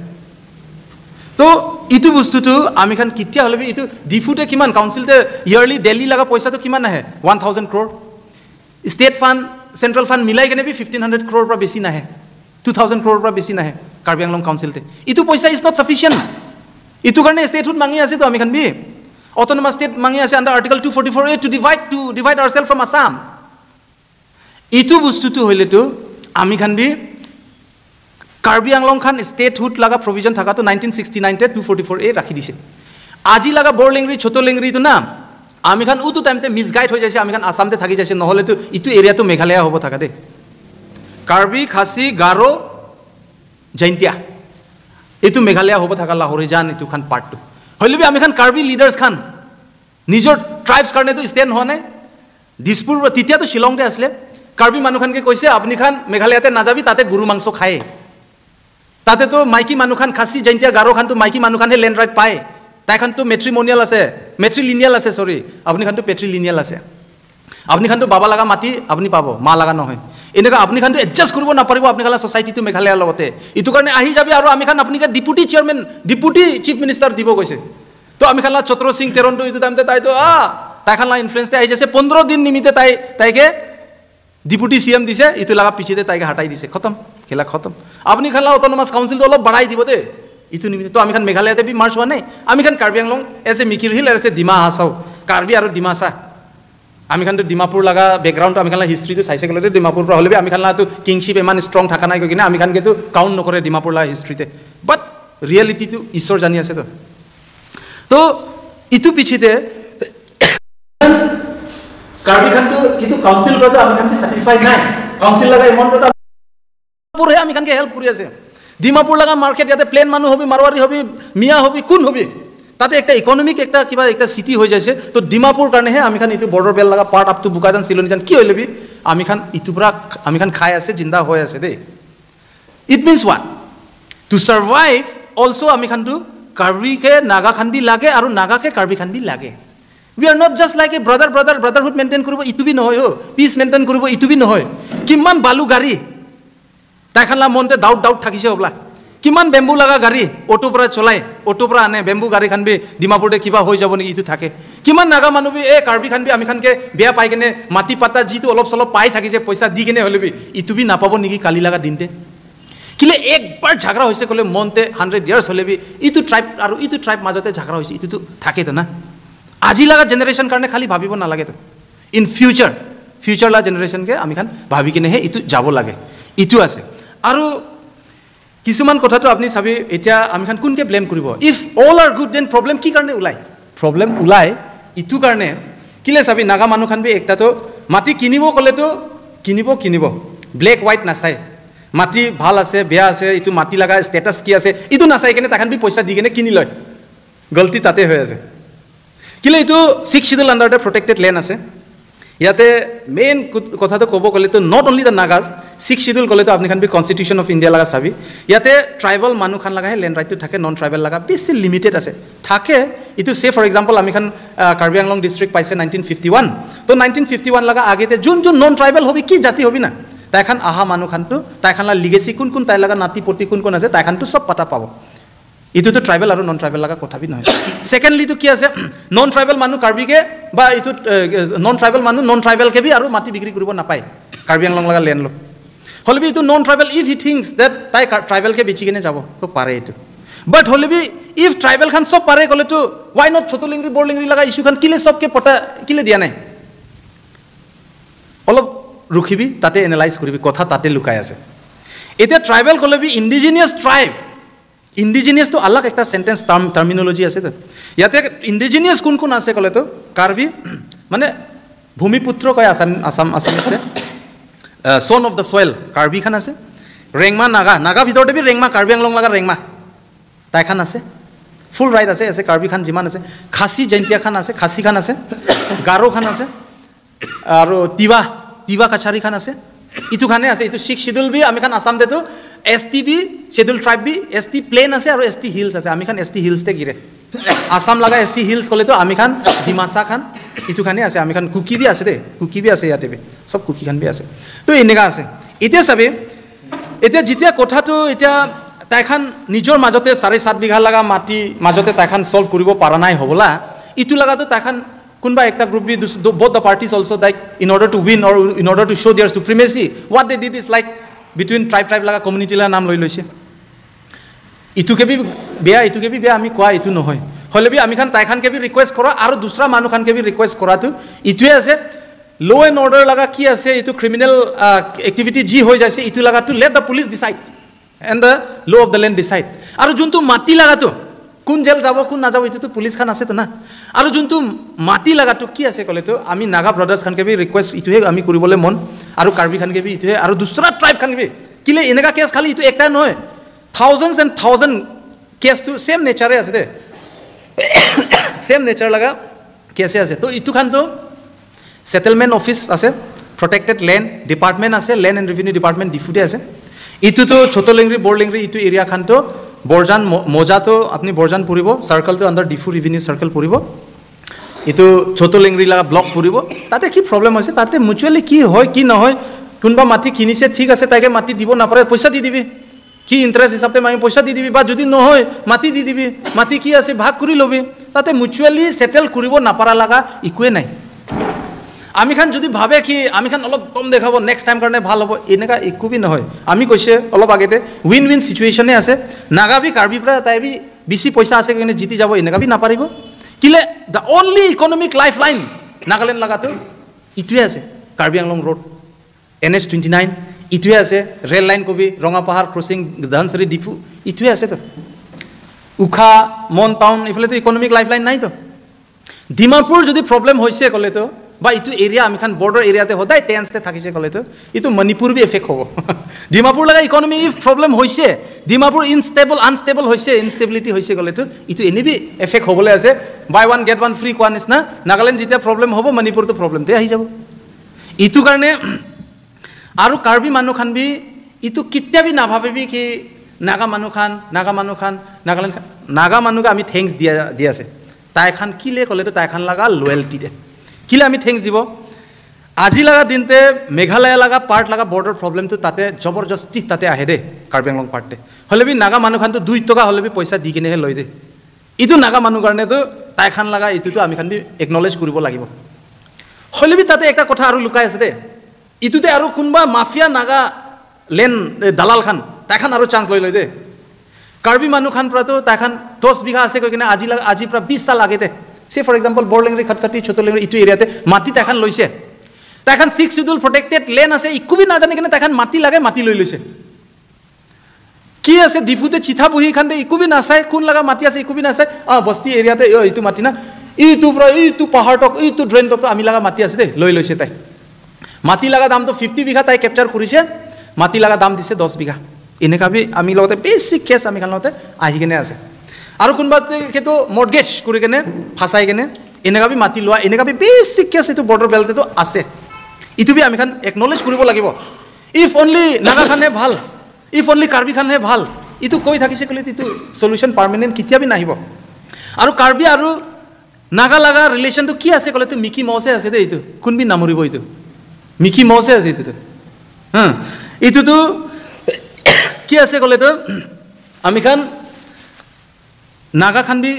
তো ইটো বস্তুটো আমি খান কেতিয়া হলে বি ইটো ডিফুতে কিমান কাউন্সিলতে ইয়াৰলি দিল্লী লগা পইচাটো কিমান আহে 1000 crore state fund central fund মিলাই কেনে বি 1500 crore পৰা বেছি নাহে 2000 crore পৰা বেছি নাহে কাৰ্বি আংলং কাউন্সিলতে ইটো পইচা ইজ নট সাফিচিয়েন্ট ইটো কাৰণে ষ্টেটহুড মাঙি আছে তো আমি খান B autonomous state mangi ase under article 244A to divide ourselves from Assam itu bustu tu hoile tu ami khan bi Karbi Anglong khan statehood laga provision thaka to 1969 te 244A rakhi dise aji laga bor lengri choto lengri tu na ami khan utu time te misguide hoi jaise ami khan Assam te thaki jaise নহলে tu itu area tu Meghalaya hobo thaka de Karbi Khasi Garo Jaintia itu Meghalaya hobo thaka Lahorejan itu khan part 2 হইলে আমি খান কাৰ্বি লিডাৰ্স খান নিজৰ ট্ৰাইবস কাৰণে তো stand হোৱা নাই দিছপুৰ তেতিয়া তো শিলংতে আসলে কাৰ্বি মানুহ খানকে কৈছে আপুনি খান মেঘালয়তে নাযাবি তাতে গৰু মাংস খায় তাতে তো মাইকি মানুহ খান খাসি জৈন্তিয়া গাৰো খান তো মাইকি মানুহ খানহে লেণ্ড ৰাইট পায় তাই খান তো মেট্ৰিমোনিয়াল আছে মেট্ৰিলিনিয়াল আছে সৰি আপুনি খান তো পেট্ৰিলিনিয়াল আছে আপুনি খান তো বাবা লাগা মাটি আপুনি পাব মা লাগা নহয় এনেকা আপুনি খান তো এডজাস্ট কৰিব নাপাৰিব আপুনি খালা সোসাইটিটো মেঘালয়ৰ লগতে ইটো কাৰণে আহি যাবি আৰু আমি খান আপুনিকে deputy chairman deputy chief minister দিব কৈছে তো আমি খালা চত্ৰ সিং তেৰনটো ইটো টাইমতে তাই তো তাই খালা ইনফ্লুয়েন্সতে আহি যাছে 15 দিন নিমিতে তাইকে ডিপুটি সিএম দিছে ইটো লাগা পিছিতে তাইকে হটাই দিছে খতম খেলা খতম আপুনি খালা অটোনমাস কাউন্সিলটো অলপ বঢ়াই দিব দে ইটো নিমিতে তো আমি খান মেঘালয়তে বি মাৰ্চ হোৱা নাই আমি খান কাৰ্বি আংলং এছে মিকিৰ হিল এছে ডিমা হাসাও কাৰ্বি আৰু ডিমাসা আমি খান তো ডিমাপুৰ লাগা ব্যাকগ্ৰাউণ্ড আমি খান হিষ্ট্ৰীটো চাইছে গলে ডিমাপুৰ পৰা হলে আমি খান তো কিংশিপ ইমান ষ্ট্ৰং থাকা নাই কিনে আমি খান কেতো কাউন্ট নকৰে ডিমাপুৰ লাগা হিষ্ট্ৰীতে বাট ৰিয়েলিটিটো ঈশ্বৰ জানি আছে তো ইটো পিছিতে কাৰ্বি খান তো ইটো কাউন্সিল কৰা আমি খান স্যাটিসফাইড নাই কাউন্সিল লাগা ইমান কথা পুৰে আমি খানকে হেল্প কৰি আছে ডিমাপুৰ লাগা মাৰ্কেট ইয়াতে প্লেন মানুহ হবি মাৰৱাৰী হবি মিয়া হবি কোন হবি তাতে একটা ইকোনমিক একটা কিবা একটা সিটি হৈ যাইছে তো ডিমাপুৰ কাৰণেহে আমি খান ইটো বৰ্ডাৰ বেল লাগা পাৰ্ট আপ টু বুকাজান সিলনিজান কি হইলবি আমি খান ইটো পৰা আমি খান খাই আছে জিন্দা হৈ আছে দে it means what to survive also আমি খান টু কাৰ্বি কে নাগা খান বি লাগে আৰু নাগা কে কাৰ্বি খান বি লাগে we are not just like a brotherhood maintain কৰিব ইটো বি নহয় পিস মেইনটেইন কৰিব ইটো বি নহয় কিমান বালু গাড়ী তাইখানলা মনতে ডাউট থাকিছে হবলা কিমান বেম্বু লাগা গাড়ী অটো পৰা চলাই অটো পৰা আনে বেম্বু গাড়ী খান বি ডিমাপুৰতে কিবা হৈ যাব নেকি ইটো থাকে কিমান নাগা মানুহ বি কাৰ্বি খান বি আমি খানকে বেয়া পাই কেনে মাটি পাতা জিটো অলপ সলপ পাই থাকি যে পইচা দি কেনে হলে বি ইটো বি নাপাব নেকি কালি লাগা দিনতে কিলে একবাৰ ঝগড়া হৈছে কলে মনতে 100 ইয়াৰ্স হলে বি ইটো ট্ৰাইব আৰু ইটো ট্রাইব মাজতে ঝগড়া হৈছে ইটো থাকে তো না আজি লাগা জেনারেশন কাৰণে খালি ভাবিব না লাগে তো ইন ফিউচাৰ লা জেনারেশন কে আমি খান ভাবি কিনে হে ইটো যাব লাগে ইটো আছে আৰু কিছুমান কথাটো আপুনি চাবি এতিয়া আমি খান কোনকে ব্লেম কৰিব if all are good then problem কি কাৰণে প্ৰবলেম উলাই ইটো কাৰণে কিলে চাবি নাগা মানুহ খান বি একটা তো মাটি কিনিব কলে তো কিনিব ব্ল্যাক হোৱাইট নাচাই মাটি ভাল আছে বেয়া আছে ইটো মাটি লাগা স্ট্যাটাস কি আছে ইটো নাচাই কেনে তাখান বি পইচা দি কেনে কিনি লয় গলতি তাতে হৈ আছে কিলে ইটো 6 schedule under the protected land আছে ইয়াতে মেইন কথাটো ক'ব গ'লে তো not only the Nagas 6 schedule ক'লে তো আপনি খান বি কনস্টিটিউশন অফ ইন্ডিয়া লাগা চাবি ইয়াতে ট্রাইবাল মানুহ খান লাগাহে ল্যান্ড রাইটটো থাকে নন ট্রাইবাল লাগা বেছি লিমিটেড আছে থাকে ইটো সে ফৰ এক্সাম্পল আমি খান কাৰ্বি আংলং ডিস্ট্ৰিক্ট পাইছে 1951 তো 1951 লাগা আগেতে যোন নন ট্রাইবাল হবি কি জাতি হবি না তাইখান আহা মানুহ খানটো তাইখানলা লিগেসি কোন তাই লাগা নাতি পটি কোন আছে তাইখানটো সব পাতা পাব ইটো তো ট্রাইবেল আৰু নন ট্রাইবেল লাগা কথা বি নহয় সেকেন্ডলি তো কি আছে নন ট্রাইবেল মানুহ কাৰ্বি কে বা ইটো নন ট্ৰাইবেল মানুহ নন ট্ৰাইবেল কে বি আৰু মাটি বিক্ৰী কৰিব নাপায় কাৰ্বি আংলং লাগা ল্যান্ড ল হলবি ইটো non tribal if he thinks that তাই ট্রাইবেল কে বেচি কিনে যাব তো পারে ইটো বাট হলবি ইফ ট্রাইবেল খান সব পারে কলে তো ওয়াই নট ছোট লিংৰি বৰ লিংৰি লাগা ইস্যু খান কিলে সবকে পটা কিলে দিয়া নাই অলপ রুখিবি তাতে এনালাইজ কৰিবি কথা তাতে লুকাই আছে এটা ট্রাইবেল কলে বি ইন্ডিজিনিয়াস ট্রাইব ইন্ডিজিনিয়াস তো আলাদা একটা সেন্টেন্স টার্মিনোলজি আছে তো ইয়াতে ইন্ডিজিনিয়াস কোন আছে কলে তো কাৰ্বি মানে ভূমিপুত্ৰ কয় আসাম আছে son of the soil Karbi খান আছে ৰেংমা নাগা ভিতৰতে বি ৰেংমা কাৰ্বি আংলং লগা ৰেংমা তাই খান আছে ফুল ৰাইট আছে আছে কাৰ্বি খান যিমান আছে খাচী জয়ন্তীয়া খান আছে খাচী খান আছে গাৰো খান আছে আৰু তিৱা কাছাৰী খান আছে ইটো খানে আছে ইটো 6 শিডিউল বি আমি খান আসাম দেতো ST বি শিডিউল ট্ৰাইব বি ST প্লেন আছে আৰু ST হিলছ আছে আমি খান ST হিলছ তে গিৰে আসাম লগা ST হিলছ কলে তো আমি খান ডিমাসা খান ইটো খানে আছে আমি খান কুকি বি আছে দে কুকি বি আছে ইয়াতে বি সব কুকি খান বি আছে তো এনেকা আছে এতিয়া সবে এতিয়া যেতিয়া কথাটো এতিয়া তাইখান নিজৰ মাজতে 7.5 বিঘা লগা মাটি মাজতে তাইখান সলভ কৰিব পাৰা নাই হবলা ইটো লাগাতো তাইখান কোনবা একটা গ্ৰুপ বি both the parties also like in order to win or in order to show their supremacy what they did is like between tribe laga community la নাম লৈ লৈছে ইটুকে বি বেয়া আমি কোৱা ইটু নহয় হলে বি আমি খান তাইখান কে বি ৰিকুৱেষ্ট কৰা আৰু দুসৰা মানুহ খান কে বি ৰিকুৱেষ্ট কৰাটো ইটুৱে আছে লো এণ্ড অৰ্ডাৰ লগা কি আছে ইটু ক্ৰিমিনেল এক্টিভিটি জি হৈ যাইছে ইটু লগা to let the police decide and the law of the land decide আৰু যোনটো মাটি লাগাটো কোন জেল যাব কোন না যাব ইটুতো পুলিচ খান আছে তো না আৰু যোনটো মাটি লাগাটো কি আছে কলে তো আমি নাগা ব্ৰাদাৰ্স খান কে বি ৰিকুৱেষ্ট ইটুহে আমি কৰিবলৈ মন আৰু কাৰ্বি খান কে বি ইটুহে আৰু দুসৰা ট্ৰাইব খান কে বি কিলে এনেকা কেছ খালি ইটু একটা নহয় thousands and thousand কেছ তো সেম নেচারে আছে দে সেম নেচার লাগা কেসে আছে তো ইটু খান তো সেটেলমেন্ট অফিস আছে প্রটেক্টেড ল্যান্ড ডিপার্টমেন্ট আছে ল্যান্ড এন্ড রেভিনিউ ডিপার্টমেন্ট ডিফুটে আছে ইটু তো ছোটলেংরি বোরলেংরি ইটু এরিয়া খান তো বরজান মজা তো আপনি বরজান পড়িব সার্কেল তো আন্ডার ডিফু রেভিনিউ সার্কেল পড়িব ইটু ছোটলেংরি লাগা ব্লক পড়িব তাতে কি প্রবলেম আছে তাতে মিউচুয়ালি কি হয় কি নহয় কোনবা মাটি কিনিছে ঠিক আছে তাকে মাটি দিব না পারে পয়সা দি দিবি কি ইন্টারেস্ট হিসাবে আমি পয়সা দি দিবি বা যদি নহয় মাটি দি দিবি মাটি কি আছে ভাগ কৰি লবি তাতে মিউচুয়ালি সেটেল কৰিব না পাৰা লাগা ইকুৱে নাই আমি খান যদি ভাবে কি আমি খান অলপ কম দেখাব নেক্সট টাইম কাৰণে ভাল হ'ব এনেকা একো বি নহয় আমি কৈছে অলপ আগতে উইন উইন সিচুয়েশনে আছে নাগাবি কাৰ্বি পৰা তাইবি বেছি পয়সা আছে কাৰণে জিতি যাব এনেকা বি না পাৰিব কিলে the only economic life line Nagaland লাগাটো ইটোৱে আছে কাৰ্বি আংলং ৰোড NH 29 ইটোৱে আছে ৰেল লাইন কবি ৰঙা পাহাৰ ক্ৰসিং ধনসৰি ডিফু ইটোৱে আছে তো উখা মন টাউন ইফালে তো ইকোনমিক লাইফ লাইন নাই তো ডিমাপুৰ যদি প্ৰবলেম হৈছে কলে তো বা ইটো এরিয়া আমি খান বর্ডার এরিয়াতে হদাই টেন্সতে থাকিছে কলে তো ইটো মণিপুর বি এফেক্ট হব ডিমাপুর লাগা ইকোনমি ইফ প্রবলেম হইছে ডিমাপুর আনস্টেবল হইছে ইনস্টেবিলিটি হইছে কলে তো ইটো এনি বি এফেক্ট হবলে আছে বাই ওয়ান গেট ওয়ান ফ্রি কোৱা নিচিনা নাগালেণ্ড যেতিয়া প্ৰবলেম হ'ব মণিপুৰ তো প্ৰবলেম তে আহি যাব ইটো কাৰণে আৰু কাৰ্বি মানুহ খান বি ইটো কিতিয়া বি নাভাবিবি কি নাগা মানুহ খান নাগালেণ্ড নাগা মানুহক আমি থ্যাঙ্কস দিয়া আছে তাই খান কিলে কলে তো তাই খান লাগা লয়্যালটি দে কিলে আমি থ্যাঙ্কস দিব আজি লাগা দিনতে মেঘালয় লাগা পার্ট লাগা বর্ডার প্রবলেম তো তাতে জবরদস্তি তাতে আহে দে কাৰ্বি আংলং পার্টে হলে বি নাগা মানুহ খান তো 2 টকা হলে বি পয়সা দি কিনেহে লয় দে ইটো নাগা মানুহ কাৰণে তো তাই খান লাগা ইটো তো আমি খান বি একনলেজ কৰিব লাগিব হলে বি তাতে একটা কথা আৰু লুকাই আছে দে ইটোতে আৰু কোনবা মাফিয়া নাগা লেন দালাল খান তাই খান আৰু চান্স লয় দে কাৰ্বি মানুহ খান পৰা তো তাই খান 10 বিঘা আছে কৈ কিনে আজি পৰা 20 সাল আগেতে সে ফর এক্সাম্পল বড়লেংরি খটকাটি ছোটলেংরি ইটো এরিয়াতে মাটি তাইখান লৈছে তাইখান 6 শিডিউল প্রটেক্টেড লেন আছে ইকুবি না জানি কিনে তাইখান মাটি লাগে মাটি লৈ লৈছে কি আছে ডিফুতে চিঠা বহি খানতে ইকুবি না চাই কোন লাগা মাটি আছে ইকুবি না চাই বস্তি এরিয়াতে ইটো মাটি না ইটো পৰা ইটো পাহাৰ টক ইটো ড্রেন টক আমি লাগা মাটি আছে দে লৈ লৈছে তাই মাটি লাগা দাম তো 50 বিঘা তাই ক্যাপচার কৰিছে মাটি লাগা দাম দিছে 10 বিঘা এনেকা বি আমি লগতে বেসিক কেস আমি খান লগতে আহি কিনে আছে আৰু কোনবা কেতো মৰ্গেজ কৰি কেনে ফাসাই কেনে এনেকা বি মাটি লোৱা এনেকা বি বেসিক কেস এটো বৰ্ডাৰ বেল্টে তো আছে ইটো বি আমি খান একনলেজ কৰিব লাগিব ইফ অনলি নাগা খানে ভাল ইফ অনলি কাৰ্বি খানে ভাল ইটো কৈ থাকিছে কলে ইটো সলিউশন পাৰ্মানেন্ট কিতিয়া বি নাহিব আৰু কাৰ্বি আৰু নাগা লাগা রিলেশন তো কি আছে কলে তো মিকি মাউসে আছে দে ইটো কোন বি নামৰিব ইটো মিকি মাউসে আছে ইটো ইটো তো কি আছে কলে তো আমি খান নাগা খান বি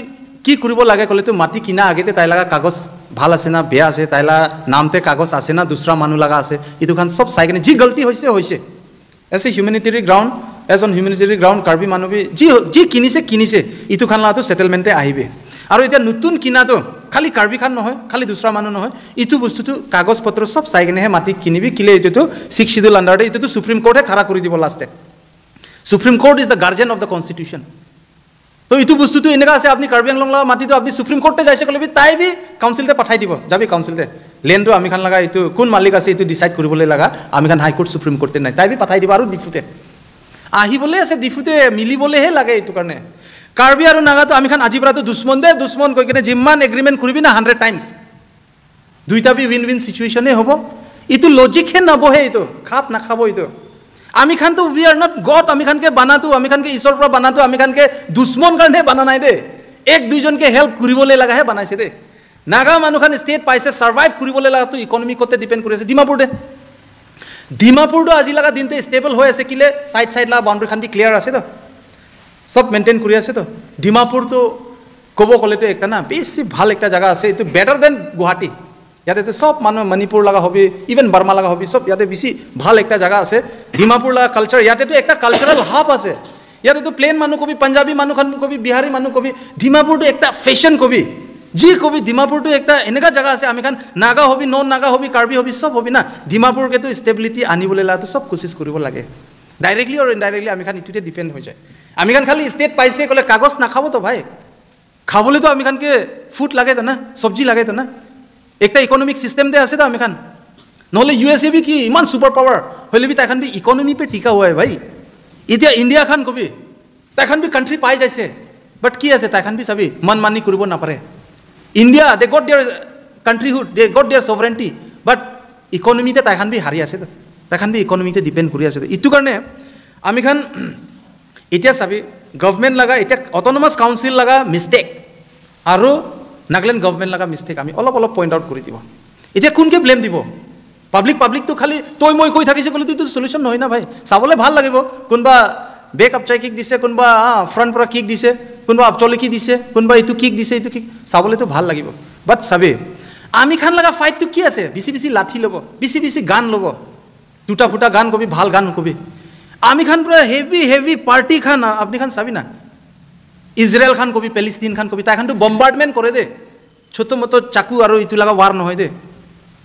কি কৰিব লাগে কলে তো মাটি কিনা আগেতে তাই লাগা কাগজ ভাল আছে না বেয়া আছে তাইলা নামতে কাগজ আছে না দুসরা মানুহ লাগা আছে ইটো খান সব চাই কিনে যি গলতি হৈছে এজ এ হিউম্যানিটারি গ্রাউন্ড কাৰ্বি মানুহ বি যি কিনিছে ইটো খান লাটো সেটেলমেন্টে আহিবে আৰু এতিয়া নতুন কিনাটো খালি কাৰ্বি খান নহয় খালি দুসৰা মানুহ নহয় ইটো বস্তুটো কাগজ পত্ৰ সব চাই কিনেহে মাটি কিনিবি কিলে ইটো 6 শিডিউল আন্ডাৰতে ইটো সুপ্ৰিম কোৰ্টে খাৰা কৰি দিব লাষ্টে supreme court is the guardian of the constitution তো ইটো বস্তুটো এনেকা আছে আপনি কাৰ্বি আংলং লাগা মাটি তো আপনি সুপ্রিম কোর্টে যাইছে কলে বি তাই বি কাউন্সিলতে পাঠাই দিব যাবি কাউন্সিলতে লেণ্ডটো আমি খান লগা এইটো কোন মালিক আছে এইটো ডিচাইড কৰিবলৈ লগা আমি খান হাইকোৰ্ট সুপ্ৰিম কোৰ্টে নাই তাই বি পঠাই দিব আৰু ডিফুতে আহিবলৈ আছে ডিফুতে মিলিবলৈহে লাগে এইটো কাৰণে কাৰ্বি আৰু নাগাটো আমি খান আজি পৰাটো দুশ্মন দে দুশ্মন কৈ কিনে যিমান এগ্ৰিমেণ্ট কৰিবি না 100 টাইমছ দুইটা বি উইন উইন সিচুৱেশ্যনে হ'ব এইটো লজিকহে নবহে এইটো খাপ নাখাব এইটো আমি খানতো উই আৰ নট গড আমি খানকে বানাটো আমি খানকে ঈশ্বৰৰ পৰা বানাটো আমি খানকে দুশ্মন কাৰণে বানা নাই দে এক দুইজনকে হেল্প কৰিবলৈ লাগাহে বানাইছে দে নাগা মানুহখান ষ্টেট পাইছে সাৰ্ভাইভ কৰিবলৈ লাগাটো ইকনমিকতে ডিপেণ্ড কৰি আছে ডিমাপুৰটো আজি লগা দিনতে ষ্টেবল হৈ আছে কিলে সাইড লা বাউণ্ডাৰী খান বি ক্লিয়াৰ আছে তো সব মেইনটেইন কৰি আছে তো ডিমাপুৰটো ক'ব ক'লেতো একটা না বেছি ভাল একটা জায়গা আছে এইটো বেটাৰ দেন গুৱাহাটী ইয়াতে সব মানুহ মণিপুৰ লগা হবি ইভেন বাৰ্মা লগা হবি সব ইয়াতে বেছি ভাল একটা জায়গা আছে ডিমাপুৰ লগা কালচাৰ ইয়াতেতো একটা কালচাৰেল হাব আছে ইয়াতেতো প্লেন মানুহ কবি পাঞ্জাবী মানুহ কবি বিহাৰী মানুহ কবি ডিমাপুৰটো একটা ফেশ্বন কবি যি কবি ডিমাপুৰটো একটা এনেকা জায়গা আছে আমি খান নাগা হবি নন নাগা হবি কাৰ্বি হবি সব হবি না ডিমাপুৰকেতো ষ্টেবিলিটি আনিবলৈ লাগাটো সব কোচিছ কৰিব লাগে ডাইৰেক্টলি আৰু ইনডাইৰেক্টলি আমি খান ইটোতে ডিপেণ্ড হৈ যায় আমি খান খালি ষ্টেট পাইছে ক'লে কাগজ নাখাব তো ভাই খাবলৈতো আমি খানকে ফুড লাগে তো না চব্জি লাগে তো না একটা ইকনমিক সিস্টেম দে আছে তো আমি খান নহলে ইউএসএ বি কি ইমান সুপার পাওয়ার হলে বি তাইখান বি ইকনমি पे টিকা हुआ है भाई এতিয়া ইন্ডিয়া খান কবি তাইখান বি কান্ট্রি পাই যাইছে বাট কি আছে তাইখান বি সবি मनमानी কৰিব না পাৰে India they got their countryhood they got their sovereignty but ইকনমিতে তাইখান বি হাৰি আছে তো তাইখান বি ইকনমিতে ডিপেন্ড কৰি আছে ইটো কাৰণে আমি খান এতিয়া সবি গভৰ্নমেন্ট লাগা এটা অটোনমাস কাউন্সিল লাগা মিস্টেক আৰু নাগালেণ্ড গভৰ্নমেন্ট লাগা মিস্টেক আমি অলপ পয়েন্ট আউট কৰি দিব এতিয়া কোনকে ব্লেম দিব পাব্লিক তো খালি তই মই কৈ থাকিছে কলি তো সলিউশন নহয় না ভাই চাবলে ভাল লাগিব কোনবা বেক আপ চাই কিক দিছে কোনবা ফ্রন্ট পৰা কিক দিছে কোনবা আপচলে কি দিছে কোনবা ইটো কিক দিছে ইটো কিক চাবলে তো ভাল লাগিব বাট সবে আমি খান লাগা ফাইট তো কি আছে বিসি লাঠি লব বিসি গান লব দুটা ফুটা গান কবি ভাল গান কবি আমি খান পুরা হেভি পার্টি খান আপনি খান চাবি না ইজরায়েল খান কবি প্যালেস্টাইন খান কবি তাই খান তো বম্বার্ডমেন্ট করে দে ছোট মতো চাকু আৰু ইটো লাগা ওয়াৰ নহয় দে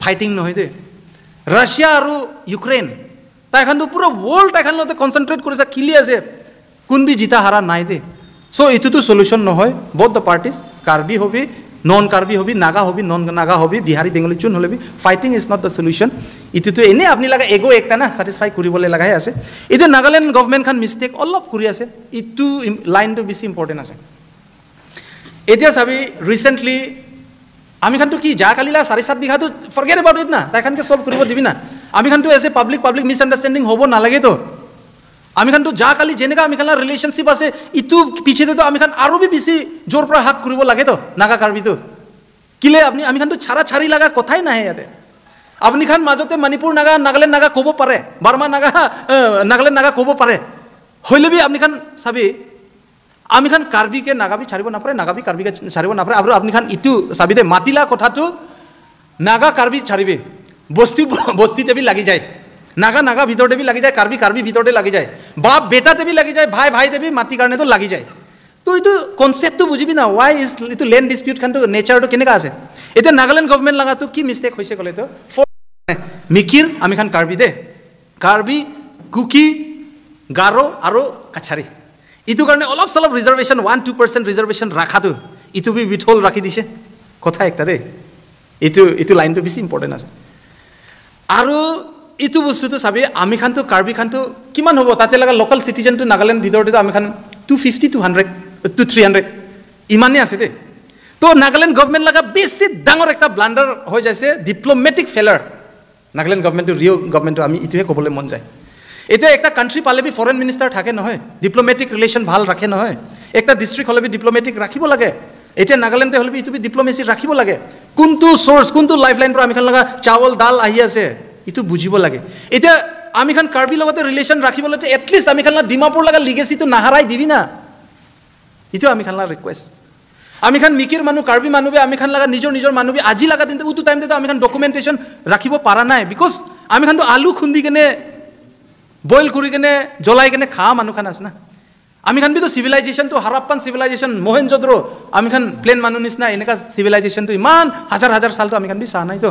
ফাইটিং নহয় দে ৰাশিয়া আৰু ইউক্ৰেন তাই খান তো পুৰো ওয়াৰ্ল্ড তাই খান লতে কনসেন্ট্ৰেট কৰিছে কিলি আছে কোন বি জিতা হারা নাই দে সো ইটো তো সলিউশন নহয় বোথ দ্য পার্টিজ কার্বি হবি নন কার্বি হবি নাগা হবি নন নাগা হবি বিহারি বেঙ্গলি চুন হলে fighting is not the solution ইটো তো এনে আপনি লাগা এগো একটা না স্যাটিসফাই কৰিবলৈ লাগাহে আছে ইতে নাগালেণ্ড গভৰ্নমেন্ট খান মিস্টেক অলপ কৰি আছে ইটো লাইনটো বেছি ইম্পর্টেন্ট আছে এতিয়া চাবি রিসেন্টলি আমি খান তো কি যা কালিলা 7.5 বিঘা তো ফরগেট অ্যাবাউট ইট না তাই খানকে সব কৰিব দিবি না আমি খান তো as a public misunderstanding হব না লাগে তো আমি খান তো যা কালি যেনেকা আমি খান রিলেশনশিপ আছে ইটো পিছেতে তো আমি খান আৰু বি বেছি জোৰ পৰা হাক কৰিব লাগে তো নাগা কাৰ্বি তো কিলে আপনি আমি খান তো ছাড়ি লাগা কথাই নাহে ইয়াতে আপনি খান মাজতে মণিপুৰ নাগা নাগালেণ্ড নাগা ক'ব পাৰে বাৰ্মা নাগা নাগালেণ্ড নাগা ক'ব পাৰে হইলে বি আপনি খান চাবি আমি খান কাৰ্বিকে নাগাবি ছাড়িব নাপাৰে নাগাবি কাৰ্বিকে ছাড়িব নাপাৰে আৰু আপনি খান ইটো চাবি দে মাতিলা কথাটো নাগা কাৰ্বি ছাড়িবে বস্তিতে বি লাগি যায় নাগা ভিতৰতে বি লাগি যায় কাৰ্বি ভিতৰতে লাগি যায় বাপ বেটাতে বি লাগি যায় ভাই দেবি মাটি কাৰণে তো লাগি যায় তো এইটো কনসেপ্টটো বুজিবি না ওয়াই ইজ ইটো ল্যান্ড ডিসপিউট খানটো নেচাৰটো কেনেকা আছে এতিয়া নাগালেণ্ড গভৰ্নমেন্ট লাগাটো কি মিস্টেক হৈছে কলে তো মিকিৰ আমি খান কাৰ্বি দে কাৰ্বি কুকি গাৰো আৰু কাছাৰী ইটো কাৰণে অলপ সলপ ৰিজাৰ্ভেশন 1-2% ৰিজাৰ্ভেশন ৰাখাটো ইটো বি বিথল ৰাখি দিছে কথা একটা দে ইটো লাইনটো বেছি ইম্পৰ্টেন্ট আছে আৰু ইটো বস্তুটো চাবি আমি খানটো কাৰ্বি খানটো কিমান হ'ব তাতে লাগা লোকাল সিটিজেন তো নাগালেণ্ড ভিতৰতে আমি খান 250 to 100 to 300 ইমানে আছে দে তো নাগালেণ্ড গভৰ্নমেন্ট লাগা বেছি ডাঙৰ একটা ব্লান্ডাৰ হৈ যাইছে ডিপ্লোমেটিক ফেলাৰ নাগালেণ্ড গভৰ্নমেন্টটো ৰিও গভৰ্নমেন্টটো আমি ইটোহে ক'বলৈ মন যায় এতিয়া একটা কান্ট্রি পালে বি ফরেন মিনিস্টার থাকে নহয় ডিপ্লোমেটিক রিলেশন ভাল রাখে নহয় একটা ডিস্ট্রিক্ট হলে বি ডিপ্লোমেটিক রাখিব লাগে এতিয়া নাগালেণ্ডে হলে বি ইটো বি ডিপ্লোমেসি রাখিব লাগে কোনটো সোর্স কোনটো লাইফলাইন পৰা আমি খান লাগা চাউল দাল আহি আছে ইটো বুজিব লাগে এতিয়া আমি খান কাৰ্বি লগতে ৰিলেশন ৰাখিবলে এটলিস্ট আমি খান ডিমাপুৰ লাগা লিগেসিটো নাহাৰাই দিবি না ইটো আমি খান লাগা ৰিকোয়েস্ট আমি খান মিকিৰ মানুহ কাৰ্বি মানুহে আমি খান লাগা নিজৰ মানুহে আজি লাগা দিনতে উটো টাইম দে আমি খান ডকুমেন্টেশন ৰাখিব পাৰা নাই বিকজ আমি খান তো আলু খুন্দি কেনে বইল কৰি কেনে জ্বলাই কেনে খা মানুহ খান আছে না আমি খান বি তো সিভিলাইজেশন তো হাৰাপ্পান সিভিলাইজেশন মোহেনজোদড়ো আমি খান প্লেন মানুহ নিচিনা এনেকা সিভিলাইজেশন তো ইমান হাজাৰ সাল তো আমি খান বি চাহ নাই তো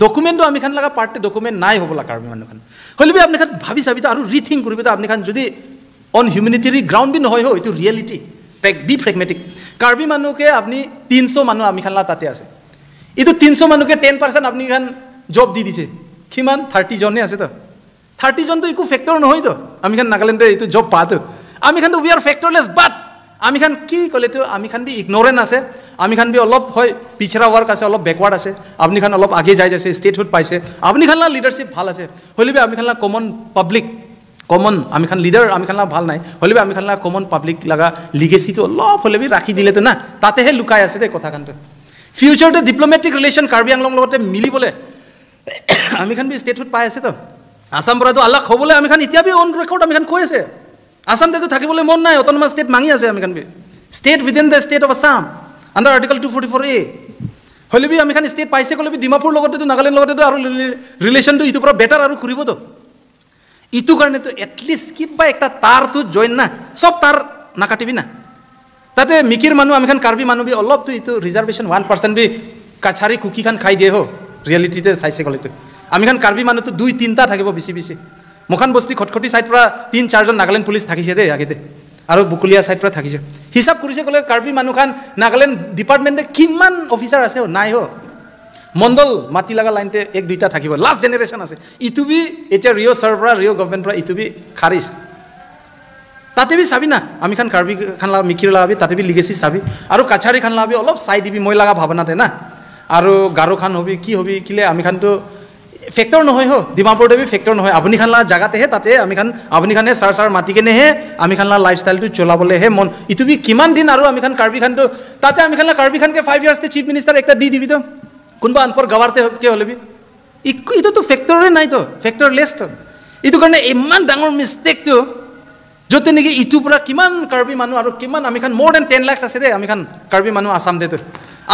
ডকুমেন্ট আমি খান লাগা পাৰ্টে ডকুমেন্ট নাই হ'বলা কাৰ্বি মানুহ খান হলে বি আপনি খান ভাবি চাবি তো আৰু ৰিথিং কৰিবি তো আপনি খান যদি অন হিউম্যানিটেৰি গ্ৰাউন্ড বি নহয় হয় এইটো ৰিয়েলিটি বি প্ৰেগমেটিক কাৰ্বি মানুহকে আপনি 300 মানুহ আমি খান লা তাতে আছে এইটো 300 মানুহকে 10% আপুনি খান জব দি দিছে কিমান 30 জনে আছে তো 30 জন তো একো ফেক্টৰ নহয় তো আমি খান নাগালেণ্ডে এইটো জব পাতো আমি খান উই আর ফেক্টৰলেস বাট আমি খান কি কলে তো আমি খান বি ইগনোৰেন্ট আছে আমি খান বি অলপ হয় পিছৰা ওয়ার্ক আছে অলপ ব্যাকওয়ার্ড আছে আপনি খান অলপ আগে যাই যাইছে স্টেটহুড পাইছে আপনি খানলা লিডারশিপ ভাল আছে হলিবে আমি খানলা কমন পাবলিক কমন আমি খান লিডার আমি খানলা ভাল নাই হলিবে আমি খানলা কমন পাবলিক লাগা লিগেসি তো অলপ হলিবে রাখি দিলে তো না তাতেহে লুকাই আছে দে কথা খানটো ফিউচারতে ডিপ্লোমেটিক রিলেশন কাৰ্বি আংলং লগতে মিলি বলে আমি খান বি স্টেটহুড পাই আছে তো আসাম পৰা তো আল্লাহ খবলে আমি খান ইতিয়া বি অন রেকর্ড আমি খান কৈ আছে আসাম তো থাকিবলে মন নাই অটোনমাস স্টেট মাঙি আছে আমি খান বি state within the state of Assam under article 244A হলিবি আমি খান স্টেট পাইছে কলেবি ডিমাপুর লগতে তো নাগালেণ্ড লগতে তো আৰু ৰিলেশন তো ইটো পৰা বেটাৰ আৰু ঘুৰিব তো ইটো কাৰণে তো এটলিস্ট কিবা একটা তাৰ তো জয়েন না সব তাৰ নাকাটিবি না তাতে মিকিৰ মানুহ আমি খান কাৰ্বি মানুহ বি অলপ তো ইটো রিজার্ভেশন 1% বি কাছারি কুকি খান খাই দিয়ে হো রিয়েলিটিতে চাইছে কলে তো আমি খান কাৰ্বি মানুহ তো 2-3টা থাকিব বেছি মোখান বস্তি খটখটি সাইড পৰা 3-4 জন নাগালেণ্ড পুলিচ থাকিছে দে আগেতে আৰু বুকুলিয়া সাইড পৰা থাকিছে হিসাব কৰিছে কলে কাৰ্বি মানুহ খান নাগালেণ্ড ডিপাৰ্টমেণ্টে কিমান অফিচাৰ আছে নাই হো মণ্ডল মাটি লাগা লাইনতে 1-2টা থাকিব লাষ্ট জেনারেশন আছে ইটুবি এটা রিও সার্ভার রিও গভর্নমেন্ট পৰা ইটুবি খাৰিজ তাতে বি চাবি না আমি খান কাৰ্বি খান লাগা মিকিৰ লাগাবি তাতে বি লিগেসি চাবি আৰু কাছাৰী খান লাগাবি অলপ চাই দিবি মই লাগা ভাবনাতে না আৰু গাৰো খান হবি কি হবি কিলে আমি খান তো ফেক্টৰ নহয় হো ডিমাপুৰ দেবি ফেক্টৰ নহয় আপুনি খান লাগা জাগাতে হে তাতে আমি খান আপুনি খানে সাৰ মাটি কেনে হে আমি খান লাগা লাইফস্টাইল তো চলাবলে হে মন ইটুবি কিমান দিন আৰু আমি খান কাৰ্বি খান তো তাতে আমি খান লাগা কাৰ্বি খান কে 5 ইয়াৰ্স তে চিফ মিনিস্টাৰ একটা দি দিবি তো কোনবা আনপৰ গাৱাৰতে কে হলেবি ইকো ইটো তো ফেক্টৰে নাই তো ফেক্টৰ লেস তো ইটো কাৰণে ইমান ডাঙৰ মিস্টেক তো যতে নেকি ইটো পৰা কিমান কাৰ্বি মানুহ আৰু কিমান আমি খান মোৰ দেন 10 লাখ আছে দে আমি খান কাৰ্বি মানুহ আসাম দে তো